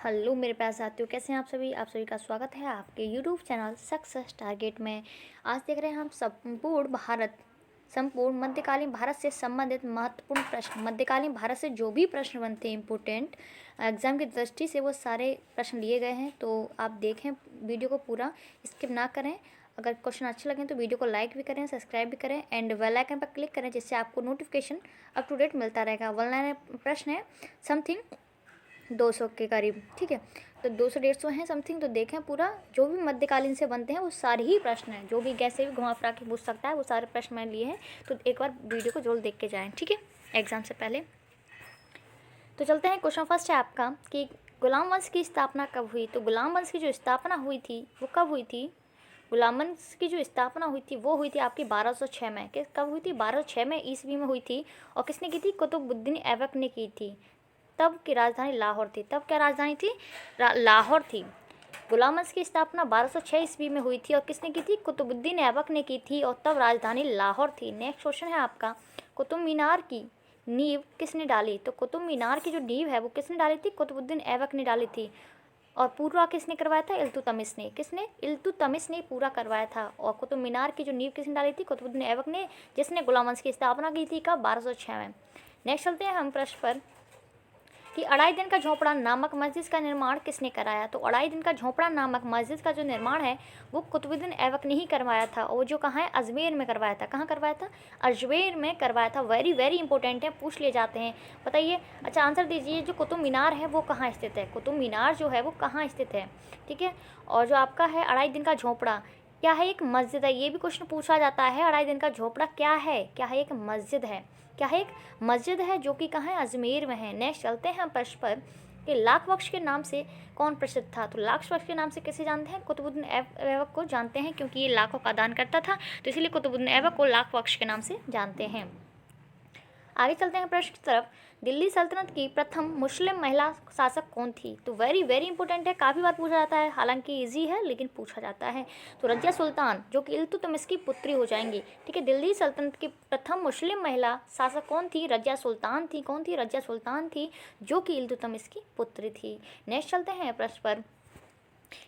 Hello मेरे प्यारे साथियों, कैसे हैं आप सभी का स्वागत है आपके यूट्यूब चैनल सक्सेस टारगेट में। आज देख रहे हैं हम संपूर्ण मध्यकालीन भारत से संबंधित महत्वपूर्ण प्रश्न। मध्यकालीन भारत से जो भी प्रश्न बनते हैं इंपोर्टेंट एग्जाम की दृष्टि से, वो सारे प्रश्न लिए गए हैं। तो आप देखें वीडियो को पूरा, स्किप ना करें। अगर क्वेश्चन अच्छे लगें तो वीडियो को लाइक भी करें, सब्सक्राइब भी करें एंड बेल आइकन पर क्लिक करें, जिससे आपको नोटिफिकेशन अप टू डेट मिलता रहेगा। वन प्रश्न है समथिंग 200 के करीब, ठीक है। तो 200-150 हैं समथिंग। तो देखें पूरा, जो भी मध्यकालीन से बनते हैं वो सारे ही प्रश्न हैं। जो भी कैसे भी घुमा फिरा के पूछ सकता है, वो सारे प्रश्न मैंने लिए हैं। तो एक बार वीडियो को जरूर देख के जाएं, ठीक है, एग्जाम से पहले। तो चलते हैं, क्वेश्चन फर्स्ट है आपका कि गुलाम वंश की स्थापना कब हुई। तो गुलाम वंश की जो स्थापना हुई थी वो कब हुई थी? गुलाम वंश की जो स्थापना हुई थी वो हुई थी आपकी 1206 में। कब हुई थी? 1206 में ईस्वी में हुई थी। और किसने की थी? कुतुबुद्दीन ऐबक ने की थी। तब की राजधानी लाहौर थी। तब क्या राजधानी थी? लाहौर थी। गुलाम वंश की स्थापना 1206 ईस्वी में हुई थी और किसने की थी? कुतुबुद्दीन ऐबक ने की थी, और तब राजधानी लाहौर थी। नेक्स्ट क्वेश्चन है आपका, कुतुब मीनार की नींव किसने डाली। तो कुतुब मीनार की जो नींव है वो किसने डाली थी? कुतुबुद्दीन ऐबक ने डाली थी। और पूरा किसने करवाया था? इल्तुतमिश ने। किसने? इल्तुतमिश ने पूरा करवाया था। और कुतुब मीनार की जो नींव किसने डाली थी? कुतुबुद्दीन ऐबक ने, जिसने गुलाम वंश की स्थापना की थी कब? 1206 में। नेक्स्ट चलते हैं हम प्रश्न पर कि अढ़ाई दिन का झोपड़ा नामक मस्जिद का निर्माण किसने कराया। तो अढ़ाई दिन का झोपड़ा नामक मस्जिद का जो निर्माण है वो कुतुबुद्दीन ऐबक ने ही करवाया था। और जो कहाँ है? अजमेर में करवाया था। कहाँ करवाया था? अजमेर में करवाया था। वेरी वेरी इंपॉर्टेंट है, पूछ लिए जाते हैं, बताइए। अच्छा, आंसर दीजिए, जो कुतुब मीनार है वो कहाँ स्थित है? कुतुब मीनार जो है वो कहाँ स्थित है, ठीक है। और जो आपका है अढ़ाई दिन का झोपड़ा, क्या है? एक मस्जिद है। ये भी क्वेश्चन पूछा जाता है, अढ़ाई दिन का झोपड़ा क्या है? क्या है? एक मस्जिद है। क्या है? एक मस्जिद है, जो कि कहाँ है? अजमेर में है। नेक्स्ट चलते हैं हम प्रश्न पर कि लाख बख्श के नाम से कौन प्रसिद्ध था। तो लाख बख्श के नाम से किसे जानते हैं? कुतुबुद्दीन ऐबक को जानते हैं, क्योंकि ये लाखों का दान करता था, तो इसीलिए कुतुबुद्दीन ऐबक को लाख बख्श के नाम से जानते हैं। आगे चलते हैं प्रश्न की तरफ। दिल्ली सल्तनत की प्रथम मुस्लिम महिला शासक कौन थी। तो वेरी वेरी इंपॉर्टेंट है, काफ़ी बार पूछा जाता है, हालांकि इजी है लेकिन पूछा जाता है। तो रजिया सुल्तान, जो कि इल्तुतमिश की पुत्री हो जाएंगी, ठीक है। दिल्ली सल्तनत की प्रथम मुस्लिम महिला शासक कौन थी? रजिया सुल्तान थी। कौन थी? रजिया सुल्तान थी, जो कि इल्तुतमिश की पुत्री थी। नेक्स्ट चलते हैं प्रश्न पर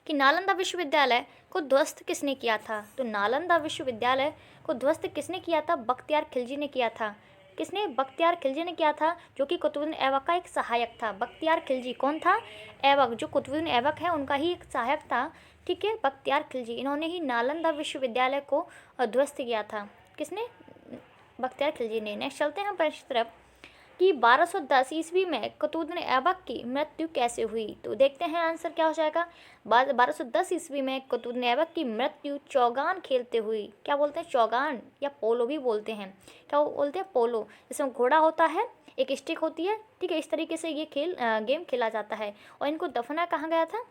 कि नालंदा विश्वविद्यालय को ध्वस्त किसने किया था। तो नालंदा विश्वविद्यालय को ध्वस्त किसने किया था? बख्तियार खिलजी ने किया था। किसने? बख्तियार खिलजी ने किया था, जो कि कुतुबुद्दीन ऐबक का एक सहायक था। बख्तियार खिलजी कौन था? ऐबक, जो कुतुबुद्दीन ऐबक है उनका ही एक सहायक था, ठीक है, बख्तियार खिलजी। इन्होंने ही नालंदा विश्वविद्यालय को ध्वस्त किया था। किसने? बख्तियार खिलजी ने। नेक्स्ट चलते हैं हम प्रश्न की तरफ कि 1210 ईस्वी में कुतुबुद्दीन ऐबक की मृत्यु कैसे हुई। तो देखते हैं आंसर क्या हो जाएगा। 1210 ईस्वी में कुतुबुद्दीन ऐबक की मृत्यु चौगान खेलते हुई। क्या बोलते हैं? चौगान, या पोलो भी बोलते हैं। क्या बोलते हैं? पोलो। जिसमें घोड़ा होता है, एक स्टिक होती है, ठीक है। इस तरीके से ये गेम खेला जाता है। और इनको दफना कहाँ गया था?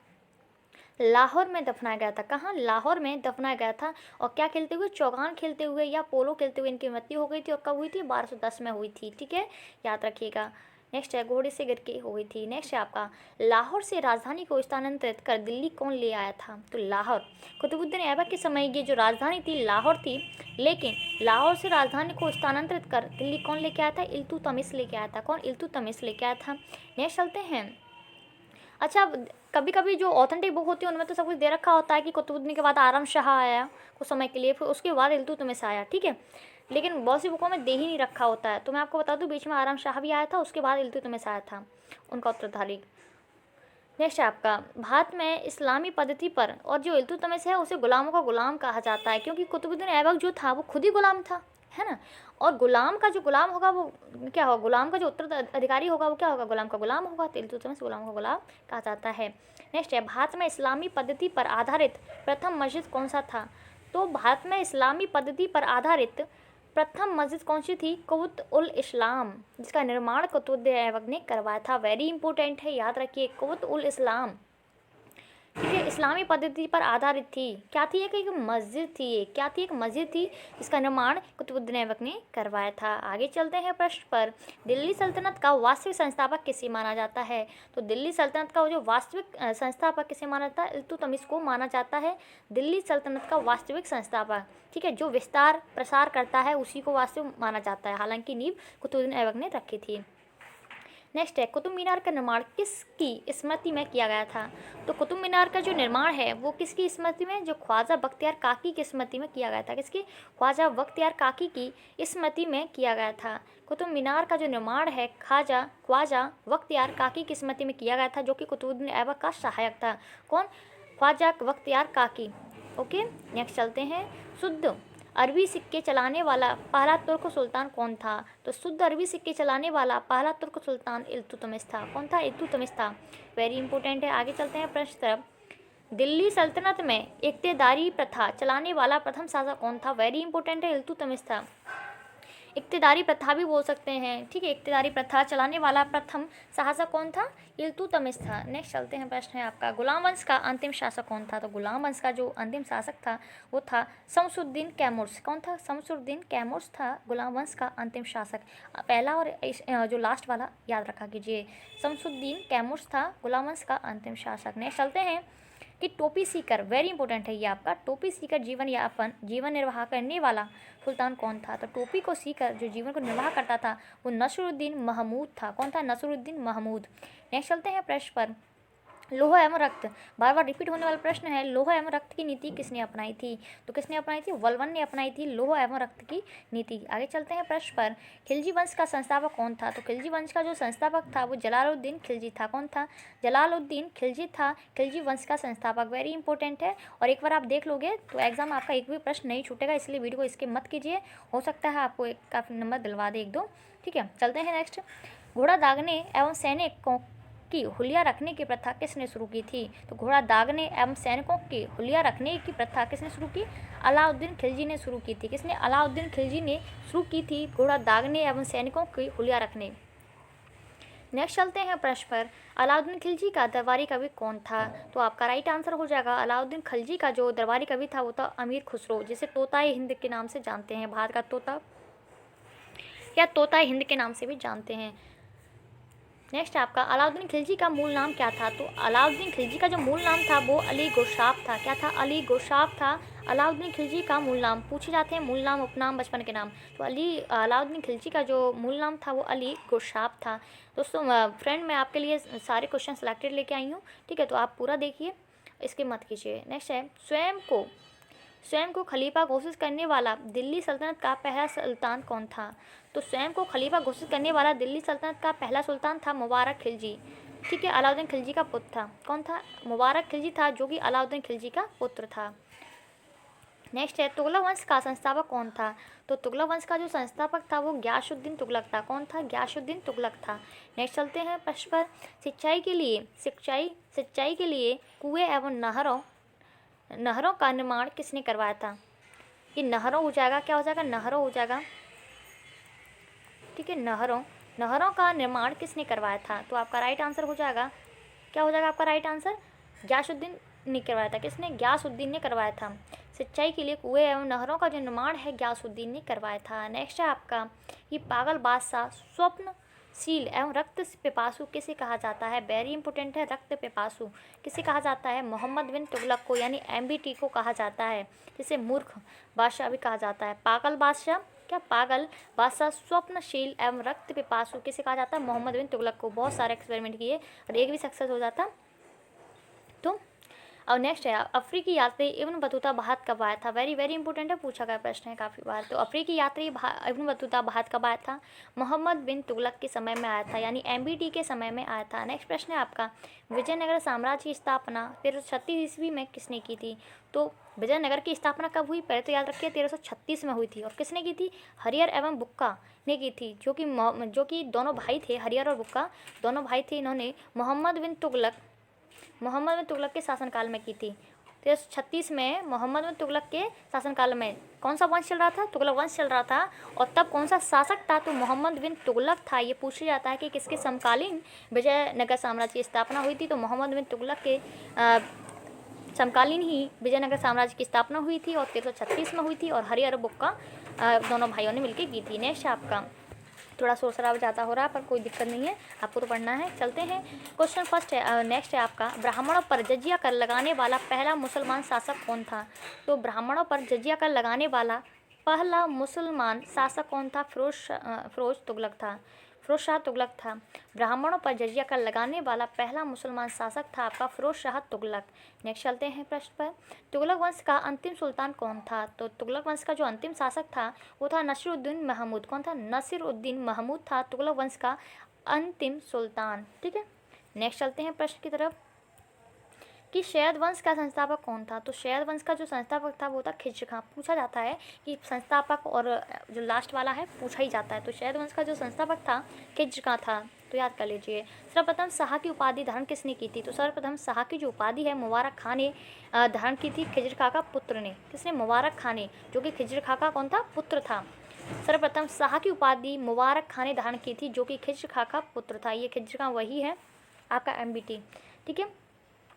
लाहौर में दफनाया गया था। कहाँ? लाहौर में दफनाया गया था। और क्या खेलते हुए? चौगान खेलते हुए या पोलो खेलते हुए इनकी मृत्यु हो गई थी। और कब हुई थी? 1210 में हुई थी, ठीक है, याद रखिएगा। नेक्स्ट है, घोड़े से गिर के हुई थी। नेक्स्ट है आपका, लाहौर से राजधानी को स्थानांतरित कर दिल्ली कौन ले आया था। तो लाहौर, कुतुबुद्दीन ऐबक के समय ये जो राजधानी थी लाहौर थी, लेकिन लाहौर से राजधानी को स्थानांतरित कर दिल्ली कौन लेके आया था? इल्तुतमिश लेके आया था। कौन? इल्तुतमिश लेके आया था। नेक्स्ट चलते हैं। अच्छा, कभी कभी जो ऑथेंटिक बुक होती है उनमें तो सब कुछ दे रखा होता है कि कुतुबुद्दीन के बाद आरम शाह आया कुछ समय के लिए, फिर उसके बाद इल्तुतमिश आया, ठीक है। लेकिन बहुत सी बुकों में दे ही नहीं रखा होता है। तो मैं आपको बता दूं, बीच में आरम शाह भी आया था, उसके बाद इल्तुतमिश आया था, उनका उत्तराधिकारी। नेक्स्ट है आपका, भारत में इस्लामी पद्धति पर, और जो इल्तुतमिश है उसे गुलामों का गुलाम कहा जाता है, क्योंकि कुतुबुद्दीन ऐबक जो था वो खुद ही गुलाम था, है ना। और गुलाम का जो गुलाम होगा वो क्या होगा? गुलाम का जो उत्तराधिकारी होगा वो क्या होगा? गुलाम का गुलाम होगा। तो इल्तुतमिश गुलाम का गुलाम कहा जाता है। नेक्स्ट है, भारत में इस्लामी पद्धति पर आधारित प्रथम मस्जिद कौन सा था। तो भारत में इस्लामी पद्धति पर आधारित प्रथम मस्जिद कौन सी थी? कुव्वत उल इस्लाम, जिसका निर्माण कुतुबुद्दीन ऐबक ने करवाया था। वेरी इंपॉर्टेंट है, याद रखिए, कुव्वत उल इस्लाम, ठीक है, इस्लामी पद्धति पर आधारित थी। क्या थी? एक मस्जिद थी। ये क्या थी? एक मस्जिद थी, जिसका निर्माण कुतुबुद्दीन ऐबक ने करवाया था। आगे चलते हैं प्रश्न पर, दिल्ली सल्तनत का वास्तविक संस्थापक किसे माना जाता है। तो दिल्ली सल्तनत का जो वास्तविक संस्थापक किसे माना जाता है? इल्तुतमिश को माना जाता है दिल्ली सल्तनत का वास्तविक संस्थापक, ठीक है। जो विस्तार प्रसार करता है उसी को वास्तविक माना जाता है, हालांकि नींव कुतुबुद्दीन ऐबक ने रखी थी। नेक्स्ट है कुतुब मीनार का निर्माण किसकी स्मृति में किया गया था। तो कुतुब मीनार का जो निर्माण है वो किसकी स्मृति में, जो ख्वाजा बख्तियार काकी की स्मृति में किया गया था। किसकी, ख्वाजा बख्तियार काकी की स्मृति में किया गया था। कुतुब मीनार का जो निर्माण है ख्वाजा बख्तियार काकी की स्मृति में किया गया था, जो कि कुतुबुद्दीन ऐबक का सहायक था। कौन, ख्वाजा बख्तियार काकी। ओके, नेक्स्ट चलते हैं। शुद्ध अरबी सिक्के चलाने वाला पहला तुर्क सुल्तान कौन था। तो शुद्ध अरबी सिक्के चलाने वाला पहला तुर्क सुल्तान इल्तुतमिश था। कौन था, इल्तुतमिश था। वेरी इंपॉर्टेंट है। आगे चलते हैं प्रश्न तरफ। दिल्ली सल्तनत में इक्तेदारी प्रथा चलाने वाला प्रथम शासक कौन था। वेरी इंपॉर्टेंट है, इल्तुतमिश था। इक्तेदारी प्रथा भी बोल सकते हैं, ठीक है। इक्तेदारी प्रथा चलाने वाला प्रथम शासक कौन था, इल्तुतमिश था। नेक्स्ट चलते हैं, प्रश्न है आपका गुलाम वंश का अंतिम शासक कौन था। तो गुलाम वंश का जो अंतिम शासक था वो था शमसुद्दीन कैमुर्स। कौन था, शमसुद्दीन कैमुर्स था गुलाम वंश का अंतिम शासक। पहला और जो लास्ट वाला याद रखा कीजिए, शमसुद्दीन कैमुर्स था गुलाम वंश का अंतिम शासक। नेक्स्ट चलते हैं कि टोपी सीकर, वेरी इंपॉर्टेंट है ये आपका, टोपी सीकर जीवन निर्वाह करने वाला सुल्तान कौन था। तो टोपी को सीकर जो जीवन को निर्वाह करता था वो नसरुद्दीन महमूद था। कौन था, नसरुद्दीन महमूद। नेक्स्ट चलते हैं प्रश्न पर। लोहा एवं रक्त, बार बार रिपीट होने वाला प्रश्न है। लोहा एवं रक्त की नीति किसने अपनाई थी। तो किसने अपनाई थी, वल्वन ने अपनाई थी लोहा एवं रक्त की नीति। आगे चलते हैं प्रश्न पर। खिलजी वंश का संस्थापक कौन था। तो खिलजी वंश का जो संस्थापक था वो जलालुद्दीन खिलजी था। कौन था, जलालुद्दीन खिलजी था खिलजी वंश का संस्थापक। वेरी इंपॉर्टेंट है, और एक बार आप देख लोगे तो एग्जाम आपका एक भी प्रश्न नहीं छूटेगा, इसलिए वीडियो को स्किप मत कीजिए, हो सकता है आपको एक काफ़ी नंबर दिलवा दे एक दो, ठीक है। चलते हैं नेक्स्ट। घोड़ा दागने एवं सैनिकों की हुलिया रखने की प्रथा किसने शुरू की थी। तो घोड़ा दागने एवं सैनिकों की हुलिया रखने की प्रथा किसने शुरू की, अलाउद्दीन खिलजी ने शुरू की थी। किसने, अलाउद्दीन खिलजी ने शुरू की थी घोड़ा दागने एवं सैनिकों की हुलिया रखने। नेक्स्ट चलते हैं प्रश्न पर। अलाउद्दीन खिलजी का दरबारी कवि कौन था। तो आपका राइट आंसर हो जाएगा अलाउद्दीन खिलजी का जो दरबारी कवि था वो था अमीर खुसरो, जिसे तोताए हिंद के नाम से जानते हैं, भारत का तोता या तोताए हिंद के नाम से भी जानते हैं। नेक्स्ट आपका अलाउद्दीन खिलजी का मूल नाम क्या था। तो अलाउद्दीन खिलजी का जो मूल नाम था वो अली गोशाब था। क्या था, अली गोशाब था अलाउद्दीन खिलजी का मूल नाम। पूछे जाते हैं मूल नाम, उपनाम, बचपन के नाम। तो अलाउद्दीन खिलजी का जो मूल नाम था वो अली गोशाब था। दोस्तों फ्रेंड, मैं आपके लिए सारे क्वेश्चन सेलेक्टेड लेके आई हूँ, ठीक है, तो आप पूरा देखिए, इसके मत कीजिए। नेक्स्ट है स्वयं को खलीफा घोषित करने वाला दिल्ली सल्तनत का पहला सुल्तान कौन था। तो स्वयं को खलीफा घोषित करने वाला दिल्ली सल्तनत का पहला सुल्तान था मुबारक खिलजी, ठीक है, अलाउद्दीन खिलजी का पुत्र था। कौन था, मुबारक खिलजी था, जो कि अलाउद्दीन खिलजी का पुत्र था। नेक्स्ट है तुगलक वंश का संस्थापक कौन था। तो तुगलक वंश का जो संस्थापक था वो ग्यासुद्दीन तुगलक था। कौन था, ग्यासुद्दीन तुगलक था। नेक्स्ट चलते हैं प्रश्न पर। सिंचाई के लिए कुएं एवं नहरों का निर्माण किसने करवाया था। ये नहरों हो जाएगा, क्या हो जाएगा, नहरों हो जाएगा, ठीक है, नहरों का निर्माण किसने करवाया था। तो आपका राइट आंसर हो जाएगा, क्या हो जाएगा आपका राइट आंसर, ग्यासुद्दीन ने करवाया था। किसने, ग्यासुद्दीन ने करवाया था। सिंचाई के लिए कुएं एवं नहरों का जो निर्माण है ग्यासुद्दीन ने करवाया था। नेक्स्ट है आपका ये पागल बादशाह स्वप्नशील एवं रक्त पिपासु किसे कहा जाता है। वेरी इंपॉर्टेंट है, रक्त पिपासु किसे कहा जाता है, मोहम्मद बिन तुगलक को, यानी MBT को कहा जाता है, जिसे मूर्ख बादशाह भी कहा जाता है। पागल बादशाह स्वप्नशील एवं रक्त पिपासु किसे कहा जाता है, मोहम्मद बिन तुगलक को। बहुत सारे एक्सपेरिमेंट किए और एक भी सक्सेस हो जाता। तो और नेक्स्ट है अफ्रीकी यात्री इब्न बतूता भारत कब आया था। वेरी इंपॉर्टेंट है, पूछा गया प्रश्न है काफ़ी बार। तो अफ्रीकी यात्री इब्न बतूता भारत कब आया था, मोहम्मद बिन तुगलक के समय में आया था, यानी MBT के समय में आया था। नेक्स्ट प्रश्न है आपका विजयनगर साम्राज्य की स्थापना 1336 ईस्वी में किसने की थी। तो विजयनगर की स्थापना कब हुई, पहले तो याद रखिए 1336 में हुई थी, और किसने की थी, हरिहर एवं बुक्का ने की थी, जो कि दोनों भाई थे, हरिहर और बुक्का दोनों भाई थे। इन्होंने मोहम्मद बिन तुगलक के शासनकाल में की थी। 1336 में मोहम्मद बिन तुगलक के शासनकाल में कौन सा वंश चल रहा था, तुगलक वंश चल रहा था। और तब कौन सा शासक था, तो मोहम्मद बिन तुगलक था। ये पूछा जाता है कि किसके समकालीन विजयनगर साम्राज्य की स्थापना हुई थी। तो मोहम्मद बिन तुगलक के समकालीन ही विजयनगर साम्राज्य की स्थापना हुई थी, और 1336 में हुई थी, और हरिहर और बुक्का दोनों भाइयों ने मिलकर की थी। नेक्स्ट आपका थोड़ा शोर शराबा ज़्यादा हो रहा है, पर कोई दिक्कत नहीं है, आपको तो पढ़ना है। चलते हैं क्वेश्चन फर्स्ट है। नेक्स्ट है आपका ब्राह्मणों पर जजिया कर लगाने वाला पहला मुसलमान शासक कौन था। तो ब्राह्मणों पर जजिया कर लगाने वाला पहला मुसलमान शासक कौन था, फिरोज तुगलक था। फिरोज शाह तुगलक था। ब्राह्मणों पर जजिया कर लगाने वाला पहला मुसलमान शासक था आपका फिरोज शाह तुगलक। नेक्स्ट चलते हैं प्रश्न पर। तुगलक वंश का अंतिम सुल्तान कौन था? तो तुगलक वंश का जो अंतिम शासक था वो था नसीरुद्दीन महमूद। कौन था? नसीरुद्दीन महमूद था तुगलक वंश का अंतिम सुल्तान। ठीक है, नेक्स्ट चलते हैं प्रश्न की तरफ कि शैद वंश का संस्थापक कौन था? तो शैद वंश का जो संस्थापक था वो था खिज्र खां। पूछा जाता है कि संस्थापक और जो लास्ट वाला है पूछा ही जाता है। तो शैद वंश का जो संस्थापक था खिज्र खां था, तो याद कर लीजिए। सर्वप्रथम शाह की उपाधि धारण किसने की थी? तो सर्वप्रथम शाह की जो उपाधि है मुबारक खां ने धारण की थी खिज्र खां का पुत्र ने। किसने? मुबारक खां ने, जो कि खिज्र खां का कौन था? पुत्र था। सर्वप्रथम शाह की उपाधि मुबारक खां ने धारण की थी, जो कि खिज्र खां का पुत्र था। ये खिज्र खां वही है आपका MBT। ठीक है,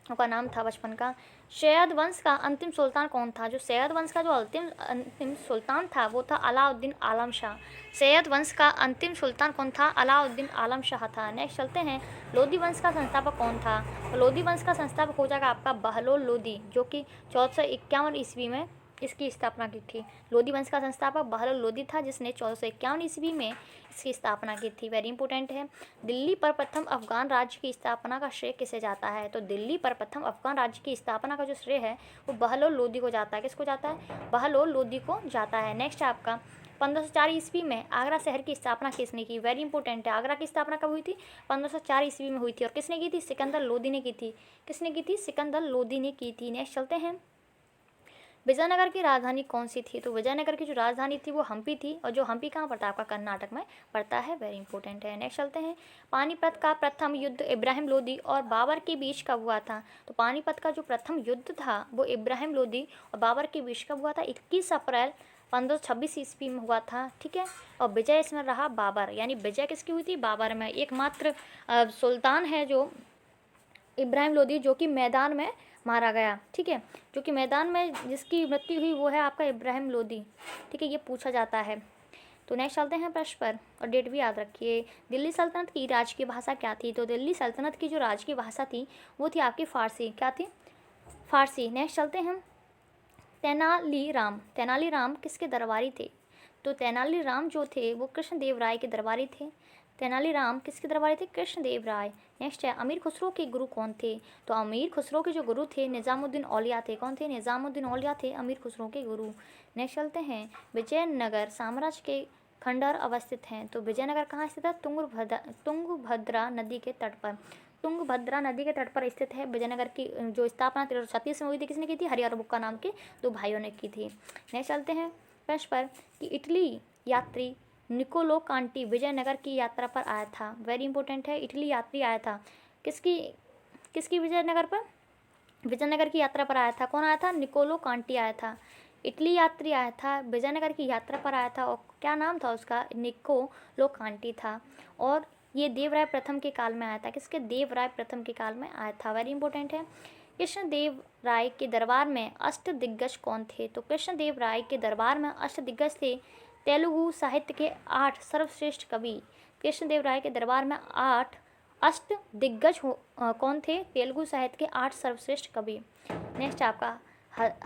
उसका नाम था बचपन का। सैयद वंश का अंतिम सुल्तान कौन था? जो सैयद वंश का जो अंतिम सुल्तान था वो था अलाउद्दीन आलम शाह। सैयद वंश का अंतिम सुल्तान कौन था? अलाउद्दीन आलम शाह था। नेक्स्ट चलते हैं, लोधी वंश का संस्थापक कौन था? तो लोधी वंश का संस्थापक हो जाएगा आपका बहलोल लोधी, जो कि 1451 ईस्वी में इसकी स्थापना की थी। लोधी वंश का संस्थापक बहलोल लोधी था, जिसने 1451 ईस्वी में इसकी स्थापना की थी। वेरी इंपॉर्टेंट है। दिल्ली पर प्रथम अफगान राज्य की स्थापना का श्रेय किसे जाता है? तो दिल्ली पर प्रथम अफगान राज्य की स्थापना का जो श्रेय है वो बहलोल लोधी को जाता है। किसको जाता है? बहलोल लोधी को जाता है। नेक्स्ट है आपका 1504 ईस्वी में आगरा शहर की स्थापना किसने की? वेरी इंपॉर्टेंट है। आगरा की स्थापना कब हुई थी? 1504 ईस्वी में हुई थी। और किसने की थी? सिकंदर लोधी ने की थी। किसने की थी? सिकंदर लोधी ने की थी। नेक्स्ट चलते हैं, विजयनगर की राजधानी कौन सी थी? तो विजयनगर की जो राजधानी थी वो हम्पी थी। और जो हम्पी कहाँ पड़ता है? आपका कर्नाटक में पड़ता है। वेरी इंपॉर्टेंट है। नेक्स्ट चलते हैं, पानीपत का प्रथम युद्ध इब्राहिम लोदी और बाबर के बीच कब हुआ था? तो पानीपत का जो प्रथम युद्ध था वो इब्राहिम लोदी और बाबर के बीच कब हुआ था? 21 अप्रैल 1526 ईस्वी में हुआ था। ठीक है, और विजय इसमें रहा बाबर, यानी विजय किसकी हुई थी? बाबर में। एकमात्र सुल्तान है जो इब्राहिम लोदी, जो कि मैदान में मारा गया। ठीक है, जो कि मैदान में जिसकी मृत्यु हुई वो है आपका इब्राहिम लोदी। ठीक है, ये पूछा जाता है। तो नेक्स्ट चलते हैं प्रश्न पर, और डेट भी याद रखिए। दिल्ली सल्तनत की राजकीय भाषा क्या थी? तो दिल्ली सल्तनत की जो राजकीय भाषा थी वो थी आपकी फारसी। क्या थी? फारसी। नेक्स्ट चलते हैं, तेनालीराम। तेनालीराम किसके दरबारी थे? तो तेनालीराम जो थे वो कृष्णदेव राय के दरबारी थे। तेनालीराम किसके दरबारी थे? कृष्णदेव राय। नेक्स्ट है, अमीर खुसरो के गुरु कौन थे? तो अमीर खुसरो के जो गुरु थे निज़ामुद्दीन औलिया थे। कौन थे? निज़ामुद्दीन औलिया थे अमीर खुसरो के गुरु। नेक्स्ट चलते हैं, विजयनगर साम्राज्य के खंडहर अवस्थित हैं। तो विजयनगर कहाँ स्थित है? तुंगभद्रा नदी के तट पर। तुंगभद्रा नदी के तट पर स्थित है। विजयनगर की जो स्थापना 1336 में हुई थी, किसने की थी? हरिहर बुक्का नाम के दो भाइयों ने की थी। नेक्स्ट चलते हैं प्रश्न पर कि इटली यात्री निकोलो कांटी विजयनगर की यात्रा पर आया था। वेरी इंपॉर्टेंट है, इटली यात्री आया था। किसकी किसकी विजयनगर पर? विजयनगर की यात्रा पर आया था। कौन आया था? निकोलो कांटी आया था। इटली यात्री आया था, विजयनगर की यात्रा पर आया था, और क्या नाम था उसका? निकोलो कांटी था। और ये देवराय प्रथम के काल में आया था। किसके? देवराय प्रथम के काल में आया था। वेरी इंपॉर्टेंट है। कृष्णदेव राय के दरबार में अष्ट दिग्गज कौन थे? तो कृष्णदेव राय के दरबार में अष्ट दिग्गज थे तेलुगु साहित्य के 8 सर्वश्रेष्ठ कवि। कृष्णदेव राय के दरबार में 8 अष्ट दिग्गज कौन थे? तेलुगु साहित्य के 8 सर्वश्रेष्ठ कवि। नेक्स्ट आपका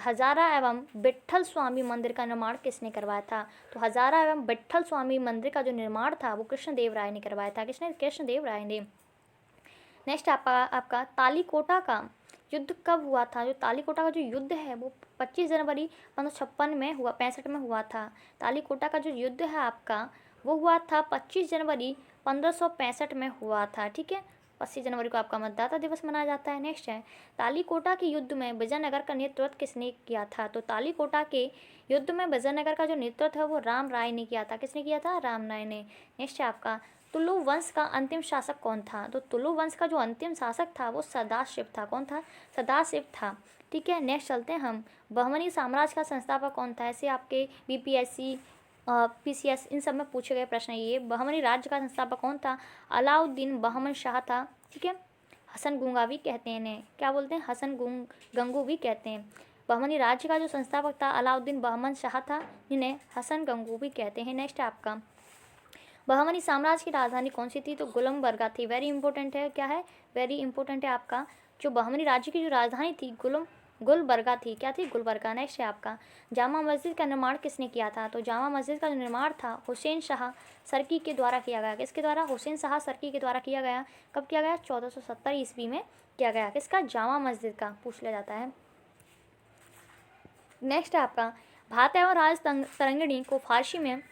हजारा एवं विट्ठल स्वामी मंदिर का निर्माण किसने करवाया था? तो हजारा एवं विट्ठल स्वामी मंदिर का जो निर्माण था वो कृष्णदेव राय ने करवाया था। किसने? कृष्णदेव राय ने। नेक्स्ट आपका तालीकोटा का युद्ध कब हुआ था? जो तालीकोटा का जो युद्ध है वो 25 जनवरी 1556 में हुआ, 65 में हुआ था। तालीकोटा का जो युद्ध है आपका वो हुआ था 25 जनवरी 1565 में हुआ था। ठीक है, 25 जनवरी को आपका मतदाता दिवस मनाया जाता है। नेक्स्ट है, तालीकोटा के युद्ध में विजयनगर का नेतृत्व किसने किया था? तो तालीकोटा के युद्ध में विजयनगर का जो नेतृत्व है वो राम राय ने किया था। किसने किया था? राम राय ने। नेक्स्ट है आपका तुलु वंश का अंतिम शासक कौन था? तो तुलु वंश का जो अंतिम शासक था वो सदाशिव था। कौन था? सदाशिव था। ठीक है, नेक्स्ट चलते हैं हम, बहमनी साम्राज्य का संस्थापक कौन था? ऐसे आपके BPSC PCS इन सब में पूछे गए प्रश्न। ये बहमनी राज्य का संस्थापक कौन था? अलाउद्दीन बहमन शाह था। ठीक है, हसन गंगोवी कहते हैं इन्हें। क्या बोलते हैं? हसन गंगोवी कहते हैं। बहमनी राज्य का जो संस्थापक था अलाउद्दीन बहमन शाह था, जिन्हें हसन गंगोवी कहते हैं। नेक्स्ट आपका बहमनी साम्राज्य की राजधानी कौन सी थी? तो गुलमबर्गा थी। वेरी इंपॉर्टेंट है। क्या है? वेरी इंपॉर्टेंट है आपका जो बहमनी राज्य की जो राजधानी थी गुलबर्गा थी। क्या थी? गुलबर्गा। नेक्स्ट है आपका जामा मस्जिद का निर्माण किसने किया था? तो जामा मस्जिद का जो निर्माण था हुसैन शाह सरकी के द्वारा किया गया। किसके द्वारा? हुसैन शाह सरकी के द्वारा किया गया। कब किया गया? 1470 ईस्वी में किया गया। किसका? जामा मस्जिद का पूछ लिया जाता है। नेक्स्ट है आपका भात एवं राज तरंगिणी को फारसी में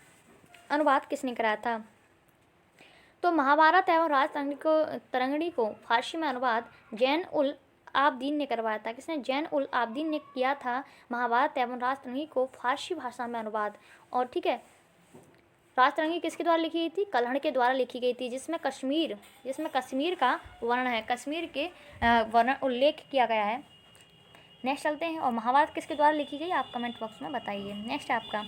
अनुवाद किसने कराया था? तो महाभारत एवं राज तरंगिणी को फारसी में अनुवाद जैन उल आबदीन ने करवाया था। किसने? जैन उल आबदीन ने किया था महाभारत एवं राज तरंगिणी को फारसी भाषा में अनुवाद। और ठीक है, राज तरंगिणी किसके द्वारा लिखी गई थी? कल्हड़ के द्वारा लिखी गई थी, जिसमें कश्मीर का वर्णन है, कश्मीर के वर्णन उल्लेख किया गया है। नेक्स्ट चलते हैं। और महाभारत किसके द्वारा लिखी गई? आप कमेंट बॉक्स में बताइए। नेक्स्ट है आपका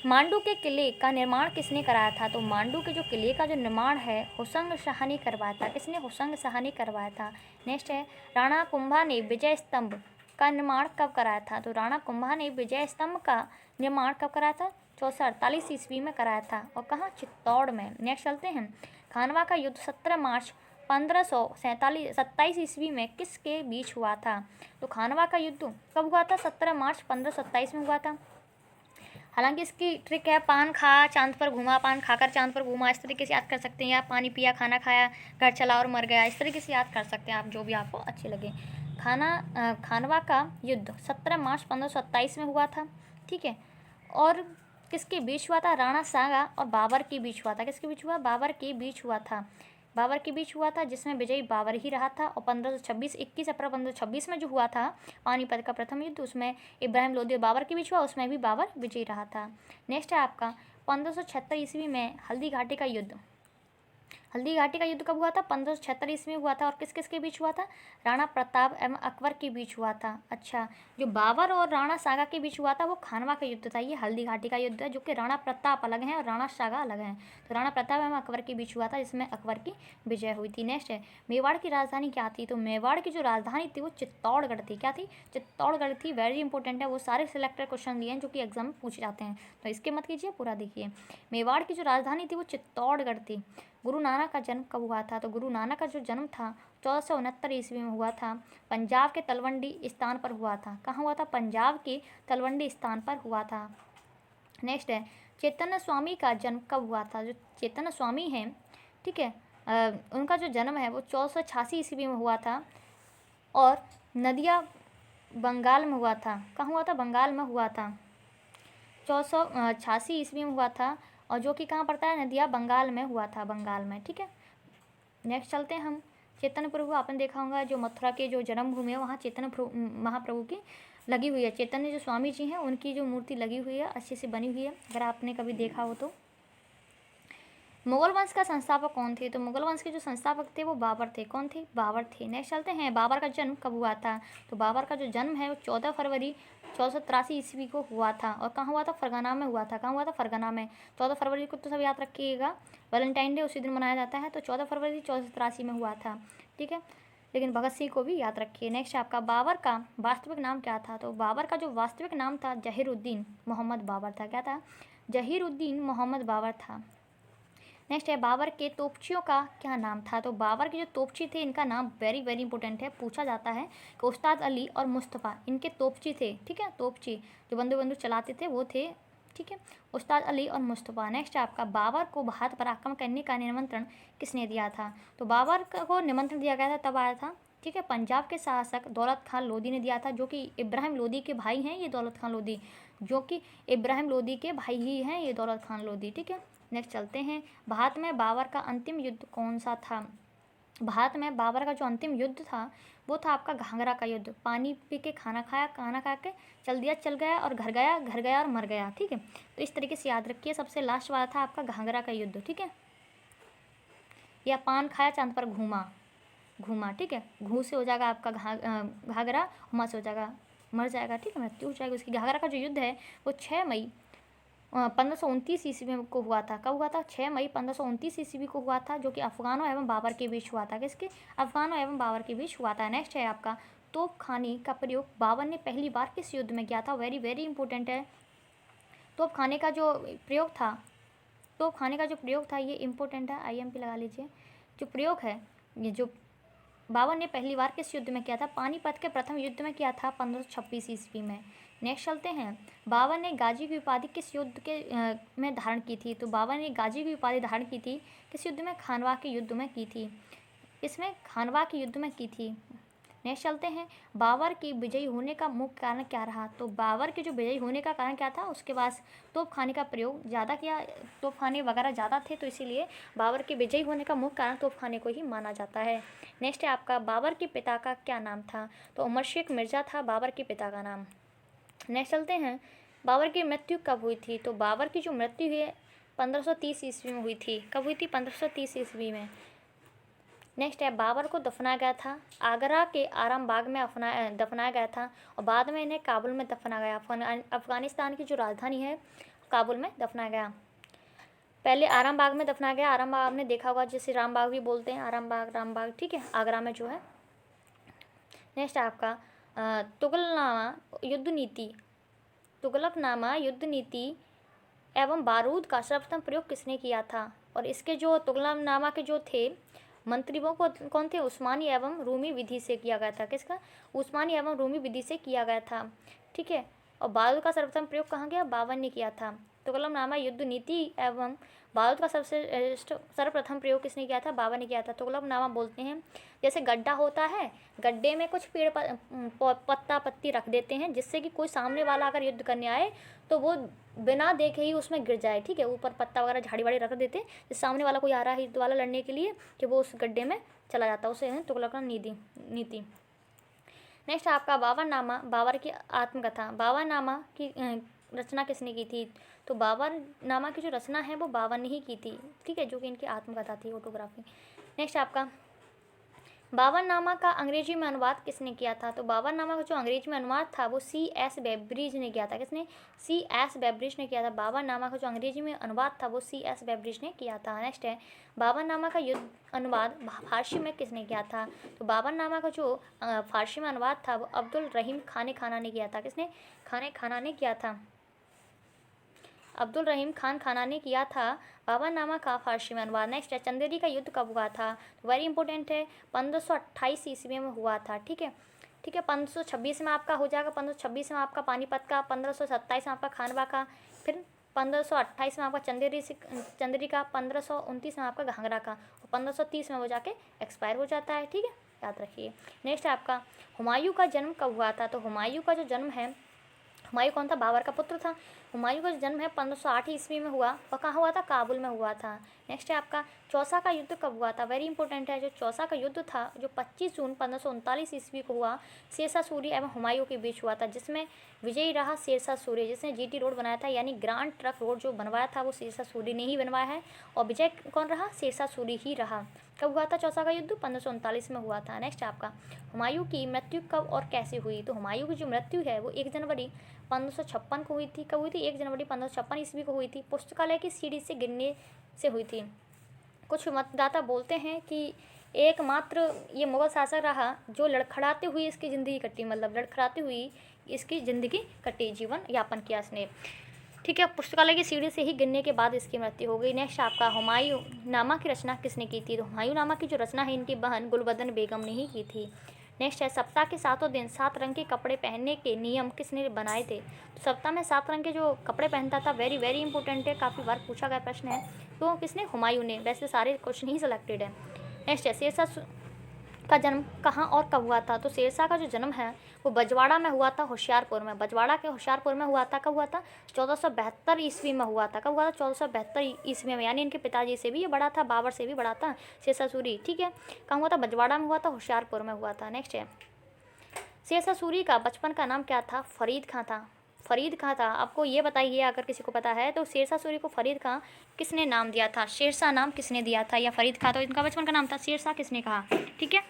मांडू के किले का निर्माण किसने कराया था? तो मांडू के जो किले का जो निर्माण है हुसंग शाह ने करवाया था। किसने? हुसंग शाह ने करवाया था। नेक्स्ट है राणा कुंभा ने विजय स्तंभ का निर्माण कब कराया था? तो राणा कुंभा ने विजय स्तंभ का निर्माण कब कराया था? 1448 ईस्वी में कराया था। और कहाँ? चित्तौड़ में। नेक्स्ट चलते हैं। खानवा का युद्ध 17 मार्च 1527 ईस्वी में किसके बीच हुआ था? तो खानवा का युद्ध कब हुआ था? 17 मार्च 1527 में हुआ था। हालांकि इसकी ट्रिक है पान खा चांद पर घूमा, पान खाकर चांद पर घूमा, इस तरीके से याद कर सकते हैं, या पानी पिया खाना खाया घर चला और मर गया, इस तरीके से याद कर सकते हैं आप, जो भी आपको अच्छे लगे। खानवा का युद्ध 17 मार्च 1527 में हुआ था। ठीक है, और किसके बीच हुआ था? राणा सांगा और बाबर के बीच हुआ था। किसके बीच हुआ? बाबर के बीच हुआ था। बाबर के बीच हुआ था, जिसमें विजयी बाबर ही रहा था। और 21 अप्रैल 1526 में जो हुआ था पानीपत का प्रथम युद्ध, उसमें इब्राहिम लोदी और बाबर के बीच हुआ, उसमें भी बाबर विजयी रहा था। नेक्स्ट है आपका 1576 ईस्वी में हल्दी घाटी का युद्ध। हल्दी घाटी का युद्ध कब हुआ था? 1576 ईस्वी में हुआ था। और किस किस के बीच हुआ था? राणा प्रताप एवं अकबर के बीच हुआ था। अच्छा, जो बाबर और राणा सागा के बीच हुआ था वो खानवा का युद्ध था। ये हल्दी घाटी का युद्ध है, जो कि राणा प्रताप अलग हैं और राणा सागा अलग हैं। तो राणा प्रताप एवं अकबर के बीच हुआ था, जिसमें अकबर की विजय हुई थी। नेक्स्ट है मेवाड़ की राजधानी क्या थी? तो मेवाड़ की जो राजधानी थी वो चित्तौड़गढ़ थी। क्या थी? चित्तौड़गढ़ थी। वेरी इंपॉर्टेंट है, वो सारे सिलेक्टेड क्वेश्चन दिए हैं जो कि एग्जाम में पूछे जाते हैं, तो इसके मत कीजिए, पूरा देखिए। मेवाड़ की जो राजधानी थी वो चित्तौड़गढ़ थी। गुरु नानक का जन्म कब हुआ था? तो गुरु नानक का जो जन्म था 1469 ईस्वी में हुआ था। पंजाब के तलवंडी स्थान पर हुआ था। कहाँ हुआ था? पंजाब के तलवंडी स्थान पर हुआ था। नेक्स्ट है चैतन्य स्वामी का जन्म कब हुआ था? जो चैतन्य स्वामी हैं, ठीक है, उनका जो जन्म है वो 1486 ईस्वी में हुआ था। और नदिया बंगाल में हुआ था। कहाँ हुआ था? बंगाल में हुआ था। 1486 ईस्वी में हुआ था, और जो कि कहाँ पड़ता है? नदिया बंगाल में हुआ था, बंगाल में। ठीक है, नेक्स्ट चलते हैं हम। चैतन्य प्रभु आपने देखा होगा, जो मथुरा के जो जन्मभूमि है वहाँ चैतन्य महाप्रभु की लगी हुई है। चैतन्य जो स्वामी जी हैं उनकी जो मूर्ति लगी हुई है, अच्छे से बनी हुई है, अगर आपने कभी देखा हो तो। मुगल वंश का संस्थापक कौन थे? तो मुगल वंश के जो संस्थापक थे वो बाबर थे। कौन थे? बाबर थे। नेक्स्ट चलते हैं, बाबर का जन्म कब हुआ था? तो बाबर का जो जन्म है वो 14 फरवरी 1483 ईस्वी को हुआ था। और कहाँ हुआ था? फरगना में हुआ था। कहाँ हुआ था? फरगना में। 14 फरवरी को तो सब याद रखिएगा, वैलेंटाइन डे उसी दिन मनाया जाता है, तो 14 फरवरी 1483 में हुआ था। ठीक है, लेकिन भगत सिंह को भी याद रखिए। नेक्स्ट आपका बाबर का वास्तविक नाम क्या था? तो बाबर का जो वास्तविक नाम था जहीरुद्दीन मोहम्मद बाबर था। क्या था? जहीरुद्दीन मोहम्मद बाबर था। नेक्स्ट है बाबर के तोपचियों का क्या नाम था? तो बाबर के जो तोपची थे इनका नाम वेरी वेरी इंपॉर्टेंट है, पूछा जाता है कि उस्ताद अली और मुस्तफ़ा इनके तोपची थे। ठीक है, तोपची जो बंदूक चलाते थे वो थे। ठीक है, उस्ताद अली और मुस्तफ़ा। नेक्स्ट है आपका बाबर को भारत पर आक्रमण करने का निमंत्रण किसने दिया था? तो बाबर को निमंत्रण दिया गया था, तब आया था। ठीक है, पंजाब के शासक दौलत खान लोधी ने दिया था, जो कि इब्राहिम लोधी के भाई हैं ये दौलत खान लोधी, जो कि इब्राहिम लोधी के भाई ही हैं ये दौलत खान लोधी। ठीक है, नेक्स्ट चलते हैं। भारत में बाबर का अंतिम युद्ध कौन सा था? भारत में बाबर का जो अंतिम युद्ध था वो था आपका घाघरा का युद्ध। पानी पी के खाना खाया, खाना खा के चल दिया, चल गया और घर गया, घर गया और मर गया। ठीक है, तो इस तरीके से याद रखिए। सबसे लास्ट वाला था आपका घाघरा का युद्ध। ठीक है, या पान खाया चांद पर घूमा, घूमा। ठीक है, घू से हो जाएगा आपका घाघरा, हुमा से हो जाएगा मर जाएगा। ठीक है, मृत्यु हो जाएगी उसकी। घाघरा का जो युद्ध है वो 6 मई 1529 ईस्वी को हुआ था। कब हुआ था? 6 मई 1529 ईस्वी को हुआ था, जो कि अफगानों एवं बाबर के बीच हुआ था। किसके? अफगानों एवं बाबर के बीच हुआ था। नेक्स्ट है आपका तोपखाने का प्रयोग बाबर ने पहली बार किस युद्ध में किया था? वेरी वेरी इंपॉर्टेंट है। तोपखाने का जो प्रयोग था, तोपखाने का जो प्रयोग था ये इंपॉर्टेंट है, IMP लगा लीजिए। जो प्रयोग है, ये जो बाबर ने पहली बार किस युद्ध में किया था? पानीपत के प्रथम युद्ध में किया था 1526 ईस्वी में। नेक्स्ट चलते हैं, बाबर ने गाजी की उपाधि किस युद्ध के में धारण की थी? तो बाबर ने गाजी की उपाधि धारण की थी किस युद्ध में? खानवा के युद्ध में की थी। इसमें खानवा के युद्ध में की थी। नेक्स्ट चलते हैं, बाबर की विजयी होने का मुख्य कारण क्या रहा? तो बाबर के जो विजयी होने का कारण क्या था? उसके पास तोपखाने का प्रयोग ज़्यादा किया, तोपखाने वगैरह ज़्यादा थे, तो इसीलिए बाबर के विजयी होने का मुख्य कारण तोपखाने को ही माना जाता है। नेक्स्ट है आपका, बाबर के पिता का क्या नाम था? तो उमर शेख मिर्ज़ा था बाबर के पिता का नाम। नेक्स्ट चलते हैं, बाबर की मृत्यु कब हुई थी? तो बाबर की जो मृत्यु है 1530 ईस्वी में हुई थी। कब हुई थी? 1530 ईस्वी में। नेक्स्ट है, बाबर को दफनाया गया था आगरा के आराम बाग में दफनाया गया था और बाद में इन्हें काबुल में दफनाया गया। अफगानिस्तान की जो राजधानी है काबुल में दफनाया गया। पहले आराम बाग में दफनाया गया। आराम बाग आपने देखा होगा, जिसे राम बाग भी बोलते हैं, आराम बाग, राम बाग, ठीक है, आगरा में जो है। नेक्स्ट है आपका तुगलनामा युद्ध नीति। तुगलकनामा युद्ध नीति एवं बारूद का सर्वप्रथम प्रयोग किसने किया था? और इसके जो तुगलकनामा के जो थे मंत्री वो कौन थे? उस्मानी एवं रूमी विधि से किया गया था। किसका? उस्मानी एवं रूमी विधि से किया गया था, ठीक है। और बारूद का सर्वप्रथम प्रयोग कहाँ किया? बाबर ने किया था। तुगलकनामा युद्ध नीति एवं बारूद का सबसे सर्वप्रथम प्रयोग किसने किया था? बाबर ने किया था। तुगलकनामा बोलते हैं जैसे गड्ढा होता है, गड्ढे में कुछ पेड़ पत्ता पत्ती रख देते हैं जिससे कि कोई सामने वाला अगर युद्ध करने आए तो वो बिना देखे ही उसमें गिर जाए, ठीक है। ऊपर पत्ता वगैरह झाड़ी वाड़ी रख देते हैं, जिस सामने वाला कोई आ रहा है युद्ध वाला लड़ने के लिए कि वो उस गड्ढे में चला जाता है, उसे है तुगलकनामा नीति। नेक्स्ट आपका बाबरनामा, बाबर की आत्मकथा। बाबरनामा की रचना किसने की थी? तो बाबरनामा की जो रचना है वो बाबर ने ही की थी, ठीक है, जो कि इनकी आत्मकथा थी, ऑटोग्राफी। नेक्स्ट आपका बाबरनामा का अंग्रेजी में अनुवाद किसने किया था? तो बाबरनामा का जो अंग्रेजी में अनुवाद था वो C.S. बेब्रिज ने किया था। किसने? C.S. बेब्रिज ने किया था। बाबरनामा का जो अंग्रेजी में अनुवाद था वो C.S. बेब्रिज ने किया था। नेक्स्ट है, बाबरनामा का युद्ध अनुवाद फारसी में किसने किया था? तो बाबरनामा का जो फारसी में अनुवाद था वो अब्दुल रहीम खान ने किया था। किसने? खान ने किया था। अब्दुल रहीम खान ने किया था बाबरनामा का फारसी में अनुवाद। नेक्स्ट है, चंदेरी का युद्ध कब हुआ था? वेरी इंपॉर्टेंट है, 1528 ईस्वी में हुआ था, ठीक है। 1526 में आपका हो जाएगा, 1526 में आपका पानीपत का, 1527 में आपका खानवा का, फिर 1528 में आपका चंदेरी का, 1529 में आपका घाघरा का, और 1530 में वो जाके एक्सपायर हो जाता है, ठीक है, याद रखिए। नेक्स्ट है आपका हुमायूं का जन्म कब हुआ था? तो हुमायूं का जो जन्म है, हुमायूं कौन था? बाबर का पुत्र था। हुमायूं का जन्म है 1508 ईस्वी में हुआ और कहाँ हुआ था? काबुल में हुआ था। नेक्स्ट है आपका चौसा का युद्ध कब हुआ था? वेरी इंपॉर्टेंट है, जो चौसा का युद्ध था जो 25 जून 1539 ईस्वी को हुआ, शेरशाह सूरी एवं हुमायूं के बीच हुआ था, जिसमें विजयी रहा शेरशाह सूरी, जिसने GT रोड बनाया था, यानी ग्रांड ट्रक रोड जो बनवाया था वो शेरशाह सूरी ने ही बनवाया है, और विजय कौन रहा? शेरशाह सूरी ही रहा। कब हुआ था चौसा का युद्ध? 1539 में हुआ था। नेक्स्ट आपका हुमायूं की मृत्यु कब और कैसे हुई? तो हुमायूं की जो मृत्यु है वो 1 जनवरी 1556 को हुई थी। कब हुई थी? 1 जनवरी 1556 ईस्वी को हुई थी। पुस्तकालय की सीढ़ी से गिरने से हुई थी। कुछ मतदाता बोलते हैं कि एकमात्र ये मुगल शासक रहा जो लड़खड़ाते हुए इसकी ज़िंदगी कटी, मतलब लड़खड़ाते हुई इसकी ज़िंदगी कटी, जीवन यापन किया इसने, ठीक है। पुस्तकालय की सीढ़ी से ही गिरने के बाद इसकी मृत्यु हो गई। नेक्स्ट आपका हुमायूं नामा की रचना किसने की थी? तो हुमायूं नामा की जो रचना है इनकी बहन गुलबदन बेगम ने ही की थी। नेक्स्ट है, सप्ताह के 7 दिन 7 रंग के कपड़े पहनने के नियम किसने बनाए थे? तो सप्ताह में 7 रंग के जो कपड़े पहनता था, वेरी वेरी इंपॉर्टेंट है, काफ़ी बार पूछा गया प्रश्न है, तो किसने? हुमायूं ने। वैसे सारे क्वेश्चन ही सिलेक्टेड है। नेक्स्ट है, शेरशाह का जन्म कहाँ और कब हुआ था? तो शेरशाह का जो जन्म है वो बजवाड़ा में हुआ था, होशियारपुर में। बजवाड़ा के होशियारपुर में हुआ था। कब हुआ था? 1472 ईस्वी में हुआ था। कब हुआ था? 1472 ईस्वी में, यानी इनके पिताजी से भी ये बड़ा था, बाबर से भी बड़ा था शेरशाह सूरी, ठीक है। कहाँ हुआ था? बजवाड़ा में हुआ था, होशियारपुर में हुआ था। नेक्स्ट है, शेरशाह सूरी का बचपन का नाम क्या था? फरीद खां था। फरीद खां था। आपको ये बताइए अगर किसी को पता है, तो शेरशाह सूरी को फरीद खां किसने नाम दिया था? शेरशाह नाम किसने दिया था? या फरीद खां तो इनका बचपन का नाम था, शेरशाह किसने कहा? ठीक है,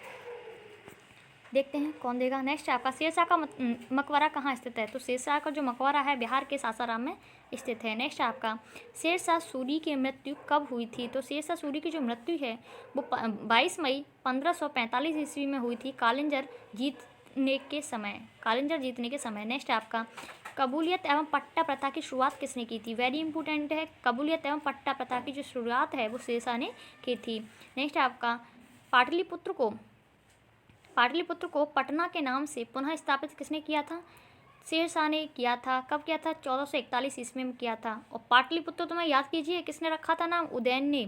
देखते हैं कौन देगा। नेक्स्ट आपका शेरशाह का मकबरा कहाँ स्थित है? तो शेरशाह का जो मकबरा है बिहार के सासाराम में स्थित है। नेक्स्ट आपका शेरशाह सूरी की मृत्यु कब हुई थी? तो शेरशाह सूरी की जो मृत्यु है वो 22 मई 1545 ईस्वी में हुई थी, कालिंजर जीतने के समय। नेक्स्ट आपका कबूलियत एवं पट्टा प्रथा की शुरुआत किसने की थी? वेरी इंपॉर्टेंट है, कबूलियत एवं पट्टा प्रथा की जो शुरुआत है वो शेरशाह ने की थी। नेक्स्ट आपका पाटलिपुत्र को पाटलिपुत्र को पटना के नाम से पुनः स्थापित किसने किया था? शेरशाह ने किया था। कब किया था? 1441 ईस्वी में किया था। और पाटलिपुत्र तो मैं याद कीजिए किसने रखा था नाम? उदयन ने।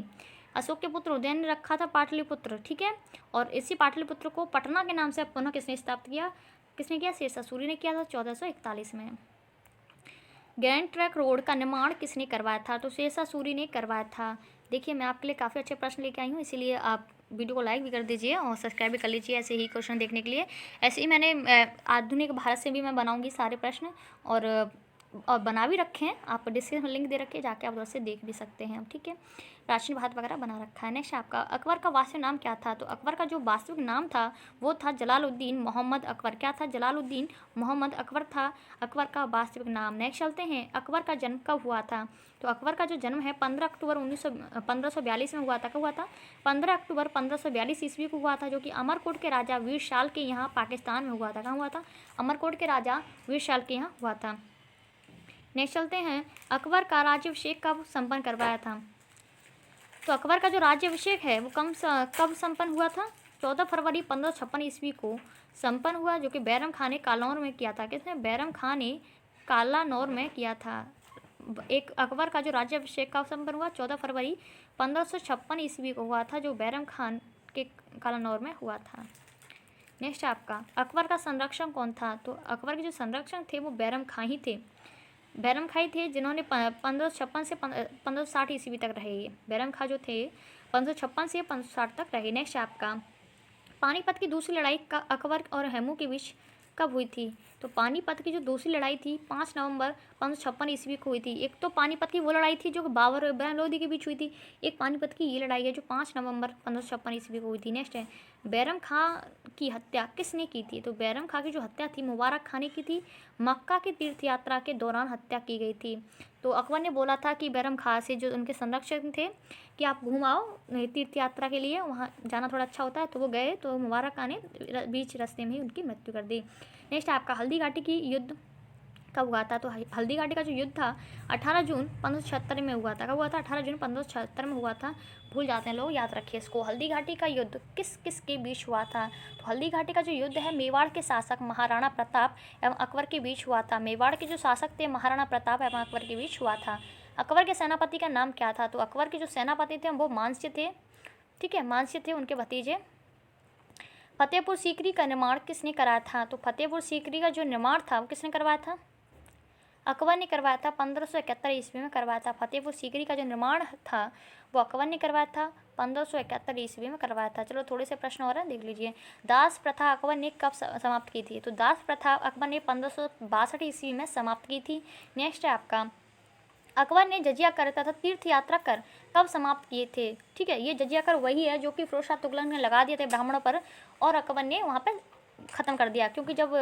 अशोक के पुत्र उदयन ने रखा था पाटलिपुत्र, ठीक है। और इसी पाटलिपुत्र को पटना के नाम से पुनः किसने स्थापित किया? किसने किया? शेरशाह सूरी ने किया था 1441 में। ग्रैंड ट्रंक रोड का निर्माण किसने करवाया था? तो शेरशाह सूरी ने करवाया था। देखिए मैं आपके लिए काफ़ी अच्छे प्रश्न लेके आई हूँ, इसीलिए आप वीडियो को लाइक भी कर दीजिए और सब्सक्राइब भी कर लीजिए ऐसे ही क्वेश्चन देखने के लिए। ऐसे ही मैंने आधुनिक भारत से भी मैं बनाऊंगी सारे प्रश्न, और बना भी रखे हैं, आप डिस्क्रिप्शन में लिंक दे रखे, जाके आप उधर से देख भी सकते हैं, ठीक है। प्राचीन भारत वगैरह बना रखा है। नेक्स्ट आपका, अकबर का वास्तविक नाम क्या था? तो अकबर का जो वास्तविक नाम था वो था जलालुद्दीन मोहम्मद अकबर। क्या था? जलालुद्दीन मोहम्मद अकबर था अकबर का वास्तविक नाम। नेक्स्ट चलते हैं, अकबर का जन्म कब हुआ था? तो अकबर का जो जन्म है 15 अक्टूबर 1542 में हुआ था। कब हुआ था? 15 अक्टूबर 1542 ईस्वी को हुआ था, जो कि अमरकोट के राजा वीर शाल के यहाँ पाकिस्तान में हुआ था। कहाँ हुआ था? अमरकोट के राजा वीर शाल के यहाँ हुआ था। नेक्स्ट चलते हैं, अकबर का राज्याभिषेक कब संपन्न करवाया था? तो अकबर का जो राज्याभिषेक है वो कब संपन्न हुआ था? 14 फरवरी 1556 ईस्वी को संपन्न हुआ, जो कि बैरम खान ने कालानौर में किया था। किसने? बैरम खान ने कालानौर में किया था। एक अकबर का जो राज्याभिषेक कब संपन्न हुआ? 14 फरवरी 1556 ईस्वी को हुआ था, जो बैरम खान के कालानौर में हुआ था। नेक्स्ट आपका, अकबर का संरक्षक कौन था? तो अकबर के जो संरक्षक थे वो बैरम खां ही थे। बैरम खां थे जिन्होंने 1556 से 1560 ईस्वी तक रहे। ये बैरम खां जो थे 1556 से 1560 तक रहे। नेक्स्ट आपका, पानीपत की दूसरी लड़ाई का अकबर और हेमू के बीच कब हुई थी? तो पानीपत की जो दूसरी लड़ाई थी 5 नवंबर 1556 ईस्वी को हुई थी। एक तो पानीपत की वो लड़ाई थी जो बाबर और इब्राहिम लोदी के बीच हुई थी, एक पानीपत की ये लड़ाई है जो 5 नवंबर 1556 ईस्वी को हुई थी। नेक्स्ट है, बैरम खां की हत्या किसने की थी? तो बैरम खां की जो हत्या थी मुबारक खां ने की थी। मक्का की तीर्थ यात्रा के दौरान हत्या की गई थी। तो अकबर ने बोला था कि बैरम खां से, जो उनके संरक्षक थे, कि आप घूम आओ तीर्थ यात्रा के लिए, वहाँ जाना थोड़ा अच्छा होता है। तो वो गए, तो मुबारक खां ने बीच रास्ते में ही उनकी मृत्यु कर दी। नेक्स्ट आपका, हल्दी घाटी की युद्ध कब हुआ था? तो हल्दी घाटी का जो युद्ध था 18 जून 1576 में हुआ था। कब हुआ था? 18 जून 1576 में हुआ था। भूल जाते हैं लोग, याद रखिए इसको। हल्दी घाटी का युद्ध किस किस के बीच हुआ था? तो हल्दी घाटी का जो युद्ध है मेवाड़ के शासक महाराणा प्रताप एवं अकबर के बीच हुआ था। मेवाड़ के जो शासक थे महाराणा प्रताप एवं अकबर के बीच हुआ था। अकबर के सेनापति का नाम क्या था? तो अकबर के जो सेनापति थे वो मानसिंह थे, ठीक है, मानसिंह थे उनके भतीजे। फतेहपुर सीकरी का निर्माण किसने कराया था? तो फतेहपुर सीकरी का जो निर्माण था वो किसने करवाया था? अकबर ने करवाया था। 1571 ईस्वी में करवाया था। फतेहपुर सीकरी का जो निर्माण था वो अकबर ने करवाया था, 1571 ईस्वी में करवाया था। चलो थोड़े से प्रश्न और हैं, देख लीजिए। दास प्रथा अकबर ने कब समाप्त की थी? तो दास प्रथा अकबर ने 1562 ईस्वी में समाप्त की थी। नेक्स्ट है आपका, अकबर ने जजिया कर तथा तीर्थ यात्रा कर कब समाप्त किए थे? ठीक है, ये जजिया कर वही है जो कि फिरोज शाह तुगलक ने लगा दिए थे ब्राह्मणों पर, और अकबर ने वहाँ पर ख़त्म कर दिया, क्योंकि जब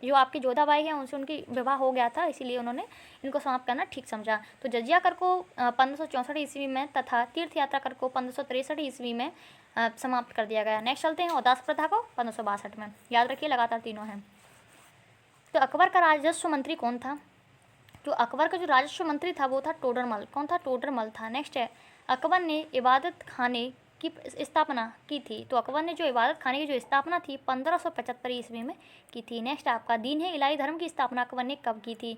जो आपके जोधाबाई हैं उनसे उनकी विवाह हो गया था, इसीलिए उन्होंने इनको समाप्त करना ठीक समझा। तो जजिया कर को 1564 ईस्वी में तथा तीर्थ यात्रा कर को 1563 ईस्वी में समाप्त कर दिया गया। नेक्स्ट चलते हैं, और दास प्रथा को 1562 में। याद रखिए, लगातार तीनों हैं। तो अकबर का राजस्व मंत्री कौन था? जो अकबर का जो राजस्व मंत्री था वो था टोडरमल। कौन था? टोडरमल था। नेक्स्ट है, अकबर ने इबादत खाने की स्थापना की थी। तो अकबर ने जो इबादत खाने की जो स्थापना थी 1575 ईस्वी में की थी। नेक्स्ट आपका, दीन ए इलाही धर्म की स्थापना अकबर ने कब की थी?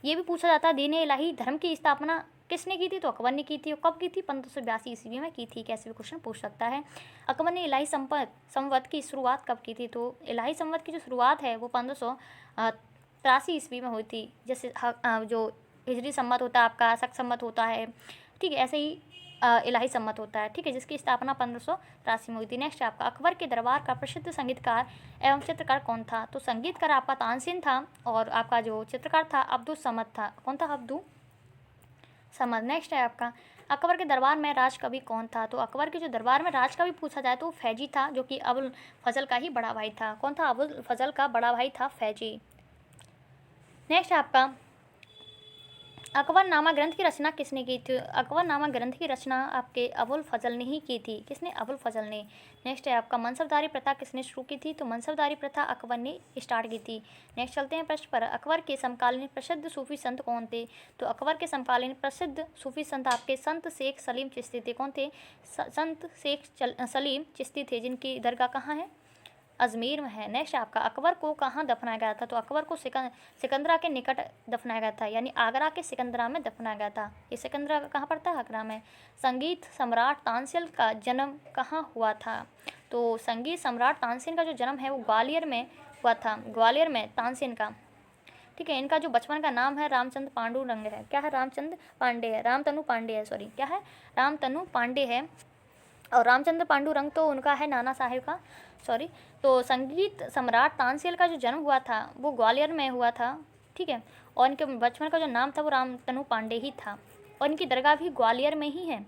ये भी पूछा जाता है, दीन ए इलाही धर्म की स्थापना किसने की थी? तो अकबर ने की थी। और कब की थी? 1582 ईस्वी में की थी। कैसे भी क्वेश्चन पूछ सकता है। अकबर ने इलाही संवत की शुरुआत कब की थी? तो इलाही संवत की जो शुरुआत है वो 1583 ईस्वी में हुई थी। जैसे जो हिजरी सम्मत होता है आपका, शक सम्मत होता है, ठीक है, ऐसे ही इलाही सम्मत होता है, ठीक है, जिसकी स्थापना 1583 में हुई थी। नेक्स्ट आपका, अकबर के दरबार का प्रसिद्ध संगीतकार एवं चित्रकार कौन था? तो संगीतकार आपका तानसेन था, और आपका जो चित्रकार था अब्दुल समद था। कौन था? अब्दुल समद। नेक्स्ट है आपका, अकबर के दरबार में राजकवि कौन था? तो अकबर के जो दरबार में राजकवि पूछा जाए तो फैजी था, जो कि अबुल फजल का ही बड़ा भाई था। कौन था? अबुल फजल का बड़ा भाई था फैजी। नेक्स्ट आपका, अकबरनामा ग्रंथ की रचना किसने की थी? अकबरनामा ग्रंथ की रचना आपके अबुल फजल ने ही की थी। किसने? अबुल फजल ने। नेक्स्ट है आपका, मनसबदारी प्रथा किसने शुरू की थी? तो मनसबदारी प्रथा अकबर ने स्टार्ट की थी। नेक्स्ट चलते हैं प्रश्न पर, अकबर के समकालीन प्रसिद्ध सूफी संत कौन थे? तो अकबर के समकालीन प्रसिद्ध सूफी संत आपके संत शेख सलीम चिश्ती थे। कौन थे? संत शेख सलीम चिश्ती थे, जिनकी दरगाह कहाँ है? अजमेर में है। नेक्स्ट आपका अकबर को कहाँ दफनाया गया था, तो अकबर को सिकंदरा के निकट दफनाया गया था, यानी आगरा के सिकंदरा में दफनाया गया था। ये सिकंदरा कहाँ पड़ता है, आगरा में। संगीत सम्राट तानसेन का जन्म कहाँ हुआ था, तो संगीत सम्राट तानसेन का जो जन्म है वो ग्वालियर में हुआ था, ग्वालियर में तानसेन का। ठीक है, इनका जो बचपन का नाम है रामचंद्र पांडुरंग है। क्या है, रामचंद्र पांडे है, रामतनु पांडे है, सॉरी क्या है, रामतनु पांडे है। और रामचंद्र पांडुरंग तो उनका है नाना साहेब का, सॉरी। तो संगीत सम्राट तानसेन का जो जन्म हुआ था वो ग्वालियर में हुआ था। ठीक है, और इनके बचपन का जो नाम था वो रामतनु पांडे ही था, और इनकी दरगाह भी ग्वालियर में ही है।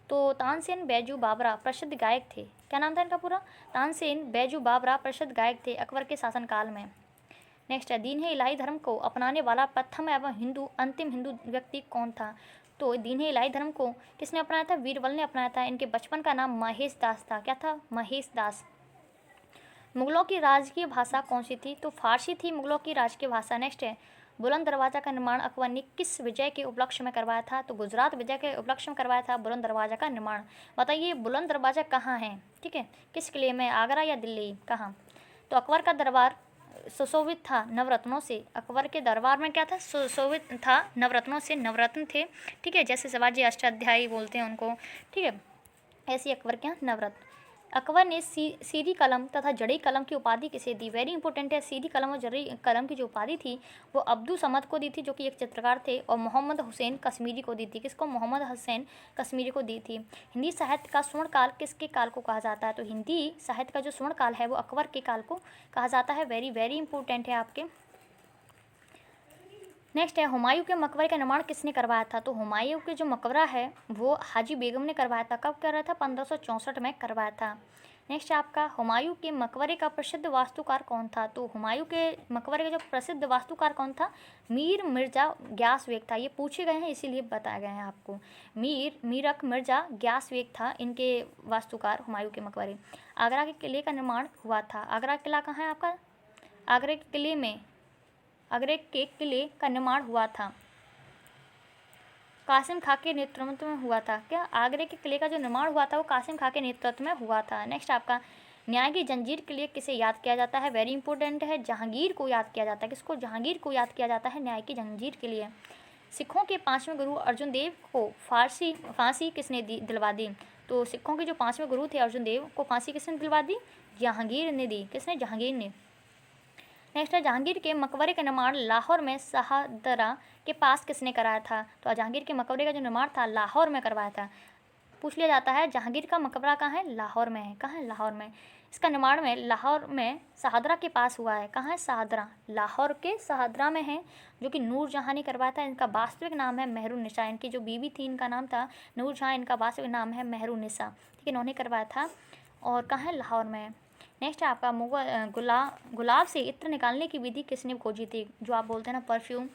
तो तानसेन बैजू बाबरा प्रसिद्ध गायक थे। क्या नाम था इनका पूरा, तानसेन बैजू बाबरा प्रसिद्ध गायक थे अकबर के शासनकाल में। नेक्स्ट है, दीन इलाही धर्म को अपनाने वाला प्रथम एवं अंतिम हिंदू व्यक्ति कौन था, तो दीन इलाही धर्म को किसने अपनाया था, बीरबल ने अपनाया था। इनके बचपन का नाम महेश दास था। क्या था, महेश दास। मुगलों की राजकीय भाषा कौन सी थी, तो फारसी थी मुगलों की राजकीय भाषा। नेक्स्ट है, बुलंद दरवाजा का निर्माण अकबर ने किस विजय के उपलक्ष्य में करवाया था, तो गुजरात विजय के उपलक्ष्य में करवाया था बुलंद दरवाजा का निर्माण। बताइए बुलंद दरवाजा कहाँ है, ठीक है, किस किले में, आगरा या दिल्ली, कहाँ। तो अकबर का दरबार सुशोभित था नवरत्नों से। अकबर के दरबार में क्या था, सुशोभित था नवरत्नों से, नवरत्न थे। ठीक है, जैसे शिवाजी अष्टाध्यायी बोलते हैं उनको। ठीक है, ऐसे अकबर के यहाँ नवरत्न। अकबर ने सीधी कलम तथा जड़ी कलम की उपाधि किसे दी, वेरी इंपॉर्टेंट है। सीधी कलम और जड़ी कलम की जो उपाधि थी वो अब्दुल समद को दी थी, जो कि एक चित्रकार थे, और मोहम्मद हुसैन कश्मीरी को दी थी। किसको, मोहम्मद हुसैन कश्मीरी को दी थी। हिंदी साहित्य का स्वर्ण काल किसके काल को कहा जाता है, तो हिंदी साहित्य का जो स्वर्ण काल है वो अकबर के काल को कहा जाता है। वेरी वेरी इंपॉर्टेंट है आपके। नेक्स्ट है, हुमायूं के मकबरे का निर्माण किसने करवाया था, तो हुमायूं के जो मकबरा है वो हाजी बेगम ने करवाया था। कब करवाया था, 1564 में करवाया था। नेक्स्ट आपका, हुमायूं के मकबरे का प्रसिद्ध वास्तुकार कौन था, तो हुमायूं के मकबरे का जो प्रसिद्ध वास्तुकार कौन था, मीर मिर्जा ग्यास बेग था। ये पूछे गए हैं इसीलिए बताया गया है आपको। मीरक मिर्जा ग्यास बेग था इनके वास्तुकार हुमायूं के मकबरे। आगरा के किले का निर्माण हुआ था। आगरा किला कहाँ है आपका, आगरा के किले में, आगरा के किले का निर्माण हुआ था कासिम खां के नेतृत्व में हुआ था। क्या, आगरे के किले का जो निर्माण हुआ था वो कासिम खां के नेतृत्व में हुआ था। नेक्स्ट आपका, न्याय की जंजीर के लिए किसे याद किया जाता है, वेरी इंपॉर्टेंट है, जहांगीर को याद किया जाता है। किसको, जहांगीर को याद किया जाता है न्याय की जंजीर के लिए। सिखों के 5वें गुरु अर्जुन देव को फांसी किसने दिलवा दी, तो सिखों के जो 5वें गुरु थे अर्जुन देव को फांसी किसने दिलवा दी, जहांगीर ने दी। किसने, जहांगीर ने। नेक्स्ट है, जहांगीर के मकबरे का निर्माण लाहौर में शाहदरा के पास किसने कराया था, तो जहांगीर के मकबरे का जो निर्माण था लाहौर में करवाया था। पूछ लिया जाता है जहांगीर का मकबरा कहाँ है, लाहौर में है। कहाँ है, लाहौर में। इसका निर्माण में लाहौर में शाहदरा के पास हुआ है। कहाँ है, शाहदरा, लाहौर के शाहदरा में है, जो कि नूरजहाँ ने करवाया था। इनका वास्तविक नाम है मेहरुन्निसा। इनकी जो बीवी थी इनका नाम था नूरजहाँ, इनका वास्तविक नाम है मेहरुन्निसा। ठीक है, इन्होंने करवाया था, और कहाँ है, लाहौर में है। नेक्स्ट है आपका, गुलाब से इत्र निकालने की विधि किसने खोजी थी, जो आप बोलते हैं ना परफ्यूम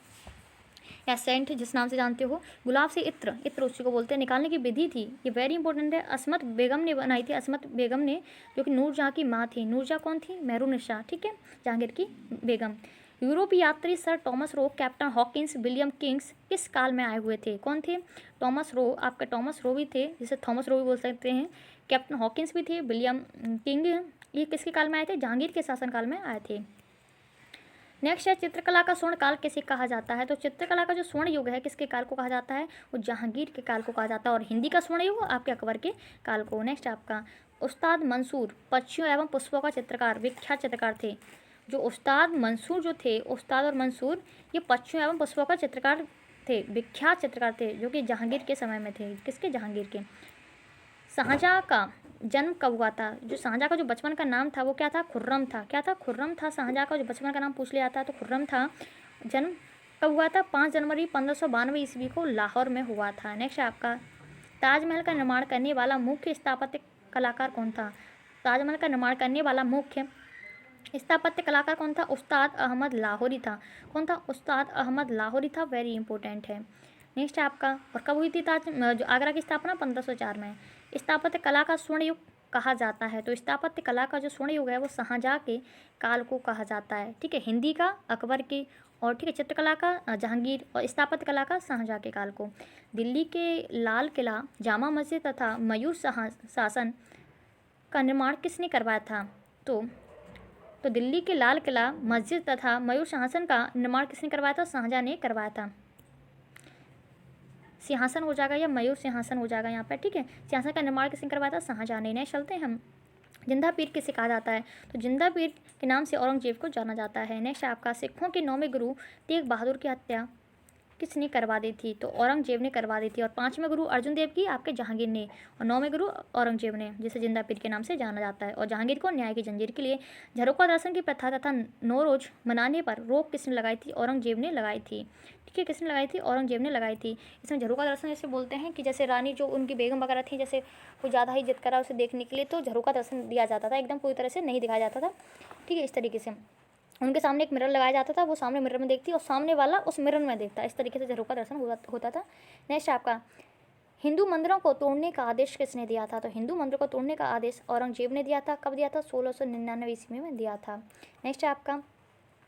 या सेंट जिस नाम से जानते हो, गुलाब से इत्र उसी को बोलते हैं, निकालने की विधि थी। ये वेरी इंपॉर्टेंट है, असमत बेगम ने बनाई थी। असमत बेगम ने, जो कि नूरजहाँ की माँ थी। नूरजहाँ कौन थी, मेहरुन्निसा। ठीक है, जहांगीर की बेगम। यूरोपीय यात्री sir Thomas Roe, captain Hawkins, William Kings किस काल में आए हुए थे, कौन थे, थॉमस रो। आपका थॉमस रो भी थे, जिसे थॉमस रो भी बोल सकते हैं। कैप्टन हॉकिंस भी थे, विलियम किंग, ये किसके काल में आए थे, जहांगीर के शासनकाल में आए थे। नेक्स्ट है, चित्रकला का स्वर्ण काल किसे कहा जाता है, तो चित्रकला का जो स्वर्ण युग है किसके काल को कहा जाता है, वो जहांगीर के काल को कहा जाता है। और हिंदी का स्वर्ण युग आपके अकबर के काल को। नेक्स्ट आपका, उस्ताद मंसूर पक्षियों एवं पुष्पों का चित्रकार, विख्यात चित्रकार थे। जो उस्ताद मंसूर जो थे, उस्ताद और मंसूर, ये पक्षियों एवं पुष्पों का चित्रकार थे, विख्यात चित्रकार थे, जो कि जहांगीर के समय में थे। किसके, जहांगीर के। शाहजहाँ का जन्म कब हुआ था, जो शाहजहाँ का जो बचपन का नाम था वो क्या था, खुर्रम था। क्या था, खुर्रम था। शाहजहाँ का जो बचपन का नाम पूछ लिया था तो खुर्रम था। जन्म कब हुआ था, 5 जनवरी 1592 ईस्वी को लाहौर में हुआ था। नेक्स्ट आपका, ताजमहल का निर्माण करने वाला मुख्य स्थापत्य कलाकार कौन था, ताजमहल का निर्माण करने वाला मुख्य स्थापत्य कलाकार कौन था, उस्ताद अहमद लाहौरी था। कौन था, उस्ताद अहमद लाहौरी था। वेरी इंपॉर्टेंट है। नेक्स्ट आपका, और कब हुई थी जो आगरा की स्थापना, 1504 में। स्थापत्य कला का स्वर्ण युग कहा जाता है, तो स्थापत्य कला का जो स्वर्ण युग है वो शाहजहाँ के काल को कहा जाता है। ठीक है, हिंदी का अकबर के, और ठीक है चित्रकला का जहांगीर, और स्थापत्य कला का शाहजहाँ के काल को। दिल्ली के लाल किला, जामा मस्जिद तथा मयूर शासन का निर्माण किसने करवाया था, तो तो दिल्ली के लाल किला, मस्जिद तथा मयूर सिंहासन का निर्माण किसने करवाया था? शाहजहां ने करवाया था। सिंहासन हो जाएगा या मयूर सिंहासन हो जाएगा यहाँ पर, ठीक है। सिंहासन का निर्माण किसने करवाया था? शाहजहां ने। नेक्स्ट चलते हैं हम, जिंदा पीर किसे कहा जाता है? तो जिंदा पीर के नाम से औरंगजेब को जाना जाता है। नेक्स्ट आपका, सिखों के 9वें गुरु तेग बहादुर की हत्या किसने करवा दी थी? तो औरंगजेब ने करवा दी थी। और 5वें गुरु अर्जुन देव की आपके जहांगीर ने, और 9वें गुरु औरंगजेब ने, जिसे जिंदा पीर के नाम से जाना जाता है। और जहांगीर को न्याय की जंजीर के लिए झरोखा दर्शन की प्रथा तथा नौरोज मनाने पर रोक किसने लगाई थी? औरंगजेब ने लगाई थी, ठीक है। किसने लगाई थी? औरंगजेब ने लगाई थी। इसमें झरोखा दर्शन जैसे बोलते हैं कि जैसे रानी जो उनकी बेगम वगैरह थी, जैसे वो ज़्यादा ही जिद करा उसे देखने के लिए, तो झरोखा दर्शन दिया जाता था, एकदम पूरी तरह से नहीं दिखाया जाता था, ठीक है। इस तरीके से उनके सामने एक मिरर लगाया जाता था, वो सामने मिरर में देखती और सामने वाला उस मिरर में देखता, इस तरीके से झरोखा दर्शन होता था। नेक्स्ट आपका, हिंदू मंदिरों को तोड़ने का आदेश किसने दिया था? तो हिंदू मंदिरों को तोड़ने का आदेश औरंगजेब ने दिया था। कब दिया था? 1699 ईस्वी में दिया था। नेक्स्ट आपका,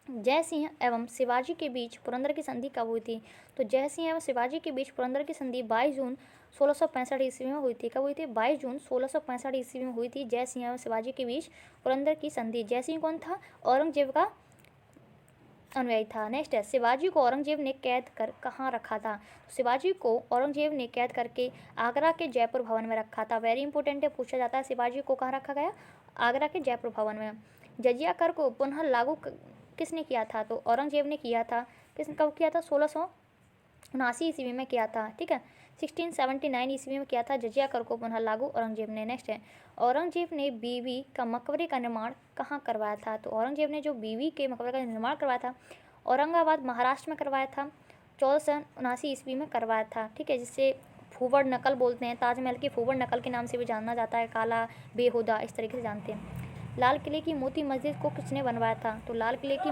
जय सिंह एवं शिवाजी के बीच पुरंदर की संधि कब हुई थी? तो जय सिंह एवं शिवाजी के बीच पुरंदर की संधि 22 जून 1665 ईस्वी में हुई थी। कब हुई थी? 22 जून 1665 ईस्वी में हुई थी जय सिंह एवं शिवाजी के बीच पुरंदर की संधि। जय सिंह कौन था? औरंगजेब का अनुयायी था। नेक्स्ट है, शिवाजी को औरंगजेब ने कैद कर कहाँ रखा था? शिवाजी को औरंगजेब ने कैद करके आगरा के जयपुर भवन में रखा था। वेरी इंपॉर्टेंट है, पूछा जाता है शिवाजी को कहाँ रखा गया? आगरा के जयपुर भवन में। जजिया कर को पुनः लागू किसने किया था? तो औरंगजेब ने किया था। कब किया था? 1679 ईस्वी में किया था, ठीक है। 1679 ईस्वी में किया था जजिया कर को पुनः लागू औरंगजेब ने। नेक्स्ट है, औरंगजेब ने बीवी का मकबरे का निर्माण कहाँ करवाया था? तो औरंगजेब ने जो बीवी के मकबरे का निर्माण करवाया था औरंगाबाद महाराष्ट्र में करवाया था, 1479 ईस्वी में करवाया था, ठीक है। जिससे फूवड़ नकल बोलते हैं, ताजमहल की फूवड़ नकल के नाम से भी जाना जाता है, काला बेहुदा, इस तरीके से जानते हैं। लाल किले की मोती मस्जिद को किसने बनवाया था? तो लाल किले की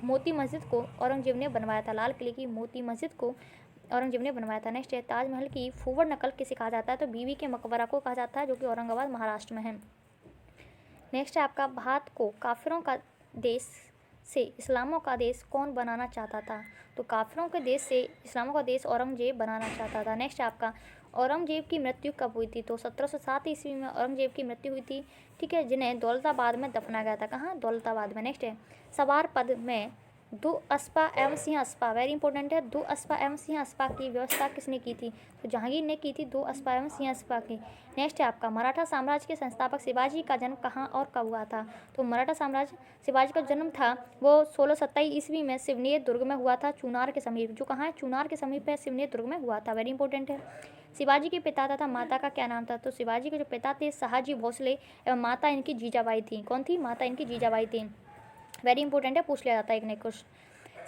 मोती मस्जिद को औरंगजेब ने बनवाया था। लाल किले की मोती मस्जिद को औरंगजेब ने बनवाया था। नेक्स्ट है, ताजमहल की फूवड़ नकल किसे कहा जाता है? तो बीवी के मकबरा को कहा जाता है, जो कि औरंगाबाद महाराष्ट्र में है। नेक्स्ट है आपका, भारत को काफिरों का देश से इस्लामों का देश कौन बनाना चाहता था? तो काफिरों के देश से इस्लामों का देश औरंगजेब बनाना चाहता था। नेक्स्ट आपका, औरंगजेब की मृत्यु कब हुई थी? तो 1707 ईस्वी में औरंगजेब की मृत्यु हुई थी, ठीक है, जिन्हें दौलताबाद में दफनाया गया था। कहाँ? दौलताबाद में। नेक्स्ट है, सवार पद में दो अस्पा एवं सिंह अस्पा, वेरी इंपॉर्टेंट है, दो अस्पा एवं सिंह अस्पा की व्यवस्था किसने की थी? तो जहांगीर ने की थी दो अस्पा एवं सिंह अस्पा की। नेक्स्ट है आपका, मराठा साम्राज्य के संस्थापक शिवाजी का जन्म कहाँ और कब हुआ था? तो मराठा साम्राज्य शिवाजी का जन्म था वो 1627 ईस्वी में सिवनेर दुर्ग में हुआ था, चुनार के समीप। जो कहाँ है? चुनार के समीप है, सिवनेर दुर्ग में हुआ था, वेरी इंपॉर्टेंट है। शिवाजी के पिता तथा माता का क्या नाम था? तो शिवाजी के जो पिता थे शहाजी भोसले एवं माता इनकी जीजाबाई थी। कौन थी? माता इनकी जीजाबाई थी, वेरी इंपॉर्टेंट है, पूछ लिया जाता है एक ने कुछ।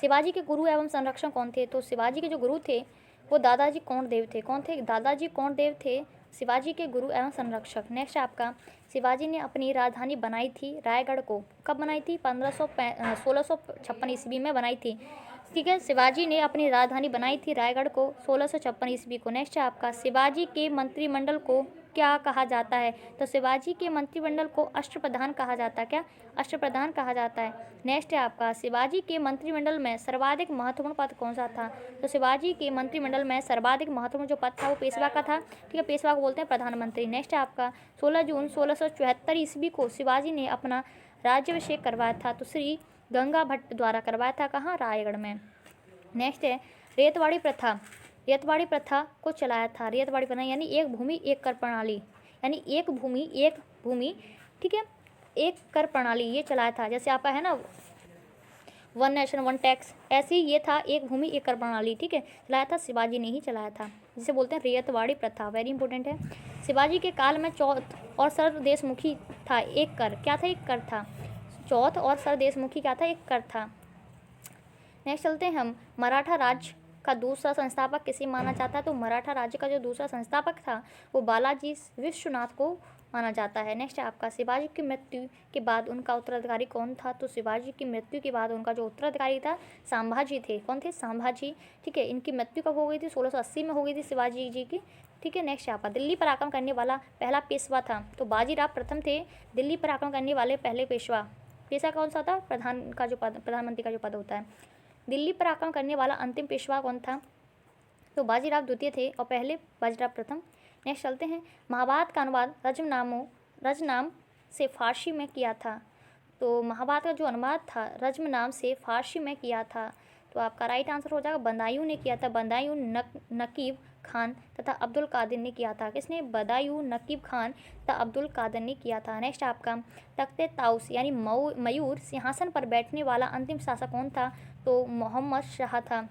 शिवाजी के गुरु एवं संरक्षक कौन थे? तो शिवाजी के जो गुरु थे वो दादाजी कोंडदेव थे। कौन थे? दादाजी कोंडदेव थे शिवाजी के गुरु एवं संरक्षक। नेक्स्ट आपका, शिवाजी ने अपनी राजधानी बनाई थी रायगढ़ को। कब बनाई थी? 1656 ईस्वी में बनाई थी, ठीक है। शिवाजी ने अपनी राजधानी बनाई थी रायगढ़ को 1656 ईस्वी को। नेक्स्ट है आपका, शिवाजी के मंत्रिमंडल को क्या कहा जाता है? तो शिवाजी के मंत्रिमंडल को अष्टप्रधान कहा जाता है। क्या? अष्टप्रधान कहा जाता है। नेक्स्ट है आपका, शिवाजी के मंत्रिमंडल में सर्वाधिक महत्वपूर्ण पद कौन सा था? तो शिवाजी के मंत्रिमंडल में सर्वाधिक महत्वपूर्ण जो पद था वो पेशवा का था, ठीक है। पेशवा को बोलते हैं प्रधानमंत्री। नेक्स्ट है आपका, 16 जून 1674 ईस्वी को शिवाजी ने अपना राज्याभिषेक करवाया था, तो श्री गंगा भट्ट द्वारा करवाया था। कहाँ? रायगढ़ में। नेक्स्ट है, रेतवाड़ी प्रथा। रेतवाड़ी प्रथा को चलाया था, रेतवाड़ी प्रथा यानी एक भूमि एक कर प्रणाली, यानी एक भूमि, ठीक है, एक कर प्रणाली, ये चलाया था। जैसे आपका है ना वन नेशन वन टैक्स, ऐसे ही ये था एक भूमि एक कर प्रणाली, ठीक है, चलाया था शिवाजी ने ही चलाया था, जिसे बोलते हैं रेतवाड़ी प्रथा, वेरी इंपॉर्टेंट है। शिवाजी के काल में चौथ और सरदेशमुखी था एक कर, क्या था? एक कर था। चौथ और सरदेशमुखी क्या था? एक कर था। नेक्स्ट चलते हैं हम, मराठा राज्य का दूसरा संस्थापक किसे माना जाता है? तो मराठा राज्य का जो दूसरा संस्थापक था वो बालाजी विश्वनाथ को माना जाता है। नेक्स्ट है आपका, शिवाजी की मृत्यु के बाद उनका उत्तराधिकारी कौन था? तो शिवाजी की मृत्यु के बाद उनका जो उत्तराधिकारी था संभाजी थे। कौन थे? संभाजी, ठीक है। इनकी मृत्यु कब हो गई थी? 1680 में हो गई थी शिवाजी जी की, ठीक है। नेक्स्ट आपका, दिल्ली पर आक्रमण करने वाला पहला पेशवा था, तो बाजीराव प्रथम थे दिल्ली पर आक्रमण करने वाले पहले पेशवा। पेशवा कौन सा था? प्रधानमंत्री का जो पद होता है। दिल्ली पर आक्रमण करने वाला अंतिम पेशवा कौन था? तो बाजीराव द्वितीय थे और पहले बाजीराव प्रथम। नेक्स्ट चलते हैं, महाभारत का अनुवाद रजनाम से फारसी में किया था, तो महाभारत का जो अनुवाद था रज्म नाम से फारसी में किया था। तो आपका राइट आंसर हो जाएगा बदायूं ने किया था। बदायूं नकीब खान तथा अब्दुल कादिर ने किया था। किसने? बदायूं नकीब खान तथा अब्दुल कादिर ने किया था। नेक्स्ट आपका तख्ते ताउस यानी मयूर सिंहासन पर बैठने वाला अंतिम शासक कौन था? तो मोहम्मद शाह था।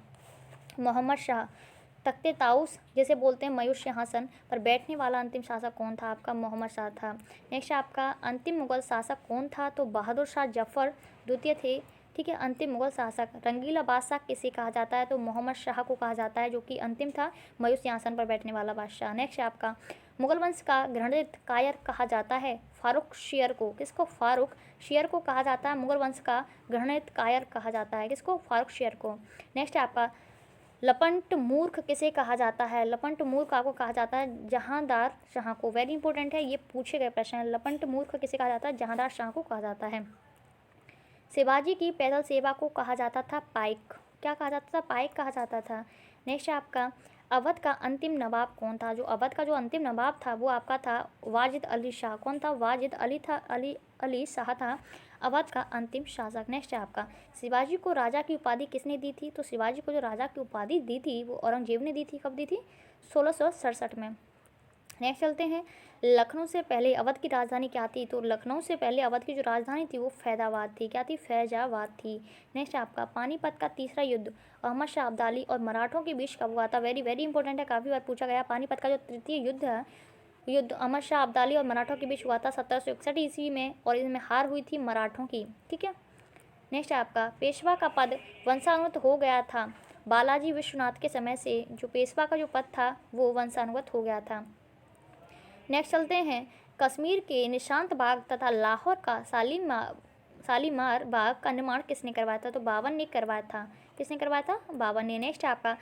मोहम्मद शाह। तख्ते ताउस जैसे बोलते हैं मयूर सिंहासन पर बैठने वाला अंतिम शासक कौन था? आपका मोहम्मद शाह था। नेक्स्ट आपका अंतिम मुगल शासक कौन था? तो बहादुर शाह जफर द्वितीय थे। ठीक है, अंतिम मुगल शासक। रंगीला बादशाह किसे कहा जाता है? तो मोहम्मद शाह को कहा जाता है, जो कि अंतिम था मयूर सिंहासन पर बैठने वाला बादशाह। नेक्स्ट आपका मुगल वंश का घृणित कायर कहा जाता है फारूक शेर को। किसको? फारूक शेर को कहा जाता है मुगल वंश का घृणित कायर कहा जाता है। किसको? फारूक शेर को। नेक्स्ट आपका लपंट मूर्ख किसे कहा जाता है? लपंट मूर्ख आपको कहा जाता है जहांदार शाह को। वेरी इंपॉर्टेंट है, ये पूछे गए प्रश्न है। लपंट मूर्ख किसे कहा जाता है? जहांदार शाह को कहा जाता है। शिवाजी की पैदल सेवा को कहा जाता था पाइक। क्या कहा जाता था? पाइक कहा जाता था। नेक्स्ट आपका अवध का अंतिम नवाब कौन था? जो अवध का जो अंतिम नवाब था वो आपका था वाजिद अली शाह। कौन था? वाजिद अली था। अली शाह था अवध का अंतिम शासक। नेक्स्ट है आपका शिवाजी को राजा की उपाधि किसने दी थी? तो शिवाजी को जो राजा की उपाधि दी थी वो औरंगजेब ने दी थी। कब दी थी? 1667 में। नेक्स्ट चलते हैं, लखनऊ से पहले अवध की राजधानी क्या थी? तो लखनऊ से पहले अवध की जो राजधानी थी वो फैजाबाद थी। क्या थी? फैजाबाद थी। नेक्स्ट आपका पानीपत का तीसरा युद्ध अहमद शाह अब्दाली और मराठों के बीच कब हुआ था? वेरी वेरी इंपॉर्टेंट है, काफ़ी बार पूछा गया। पानीपत का जो तृतीय युद्ध है, युद्ध अहमद शाह अब्दाली और मराठों के बीच हुआ था 1761 ईस्वी में, और इसमें हार हुई थी मराठों की। ठीक है। नेक्स्ट आपका पेशवा का पद वंशानुगत हो गया था बालाजी विश्वनाथ के समय से। जो पेशवा का जो पद था वो वंशानुगत हो गया था। नेक्स्ट चलते हैं, कश्मीर के निशांत बाग तथा लाहौर का शालीमार बाग का निर्माण किसने करवाया था? तो बाबर ने करवाया था। किसने करवाया था? बाबर ने। नेक्स्ट आपका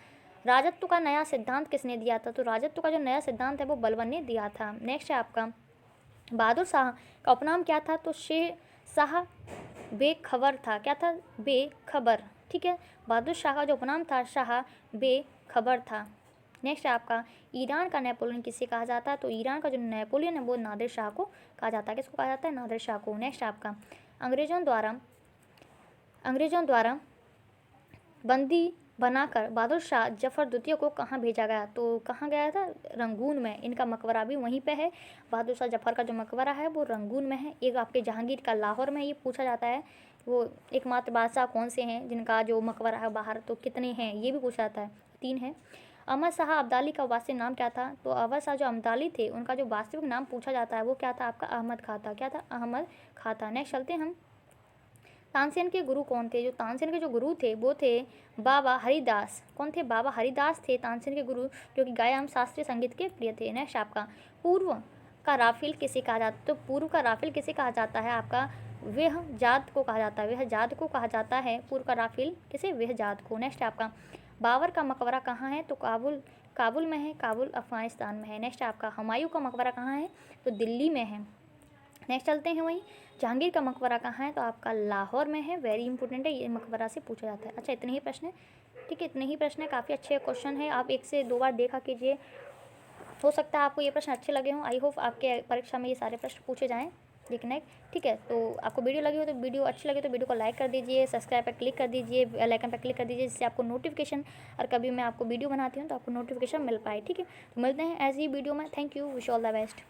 राजत्व का नया सिद्धांत किसने दिया था? तो राजत्व का जो नया सिद्धांत है वो बलबन ने दिया था। नेक्स्ट आपका बहादुर शाह का उपनाम क्या था? तो शेर शाह बेखबर था। क्या था? बेखबर। ठीक है, बहादुर शाह का जो उपनाम था शाह बेखबर था। नेक्स्ट आपका ईरान का नेपोलियन किसे कहा जाता है? तो ईरान का जो नेपोलियन है वो नादिर शाह को कहा जाता है। किसको कहा जाता है? नादिर शाह को। नेक्स्ट आपका अंग्रेजों द्वारा बंदी बनाकर बहादुर शाह जफर द्वितीय को कहाँ भेजा गया? तो कहाँ गया था? रंगून में। इनका मकबरा भी वहीं पे है। बहादुर शाह जफर का जो मकबरा है वो रंगून में है। एक आपके जहांगीर का लाहौर में। ये पूछा जाता है वो एकमात्र बादशाह कौन से हैं जिनका जो मकबरा है बाहर, तो कितने हैं ये भी पूछा जाता है। 3 है। अहमद शाह अब्दाली का वास्तविक नाम क्या था? तो अहमद शाह जो अब्दाली थे उनका जो वास्तविक नाम पूछा जाता है वो क्या था? आपका अहमद खां था। क्या था? अहमद खां था। नेक्स्ट चलते हैं हम, तानसेन के गुरु कौन थे? जो तानसेन के जो गुरु थे वो थे बाबा हरिदास। कौन थे? बाबा हरिदास थे तानसेन के गुरु, जो कि गायन शास्त्रीय संगीत के प्रिय थे। नेक्स्ट आपका पूर्व का राफेल किसे कहा जाता है? तो पूर्व का राफेल किसे कहा जाता है? आपका वहजाद को कहा जाता है। वहजाद को कहा जाता है पूर्व का राफेल किसे? वहजाद को। नेक्स्ट आपका बाबर का मकबरा कहाँ है? तो काबुल में है। काबुल अफगानिस्तान में है। नेक्स्ट आपका हुमायूं का मकबरा कहाँ है? तो दिल्ली में है। नेक्स्ट चलते हैं वहीं जहांगीर का मकबरा कहाँ है? तो आपका लाहौर में है। वेरी इंपॉर्टेंट है, ये मकबरा से पूछा जाता है। अच्छा, इतने ही प्रश्न है। ठीक है, इतने ही प्रश्न है। काफ़ी अच्छे क्वेश्चन है, आप 1 से 2 बार देखा कीजिए। हो सकता है आपको ये प्रश्न अच्छे लगे हों। आई होप आपके परीक्षा में ये सारे प्रश्न पूछे जाएँ। लेकिन ठीक है, तो आपको वीडियो लगी हो तो वीडियो अच्छी लगी तो वीडियो को लाइक कर दीजिए, सब्सक्राइब पर क्लिक कर दीजिए, बेल आइकन पर क्लिक कर दीजिए, जिससे आपको नोटिफिकेशन, और कभी मैं आपको वीडियो बनाती हूँ तो आपको नोटिफिकेशन मिल पाए। ठीक है, तो मिलते हैं ऐसी ही वीडियो में। Thank you, wish all the best.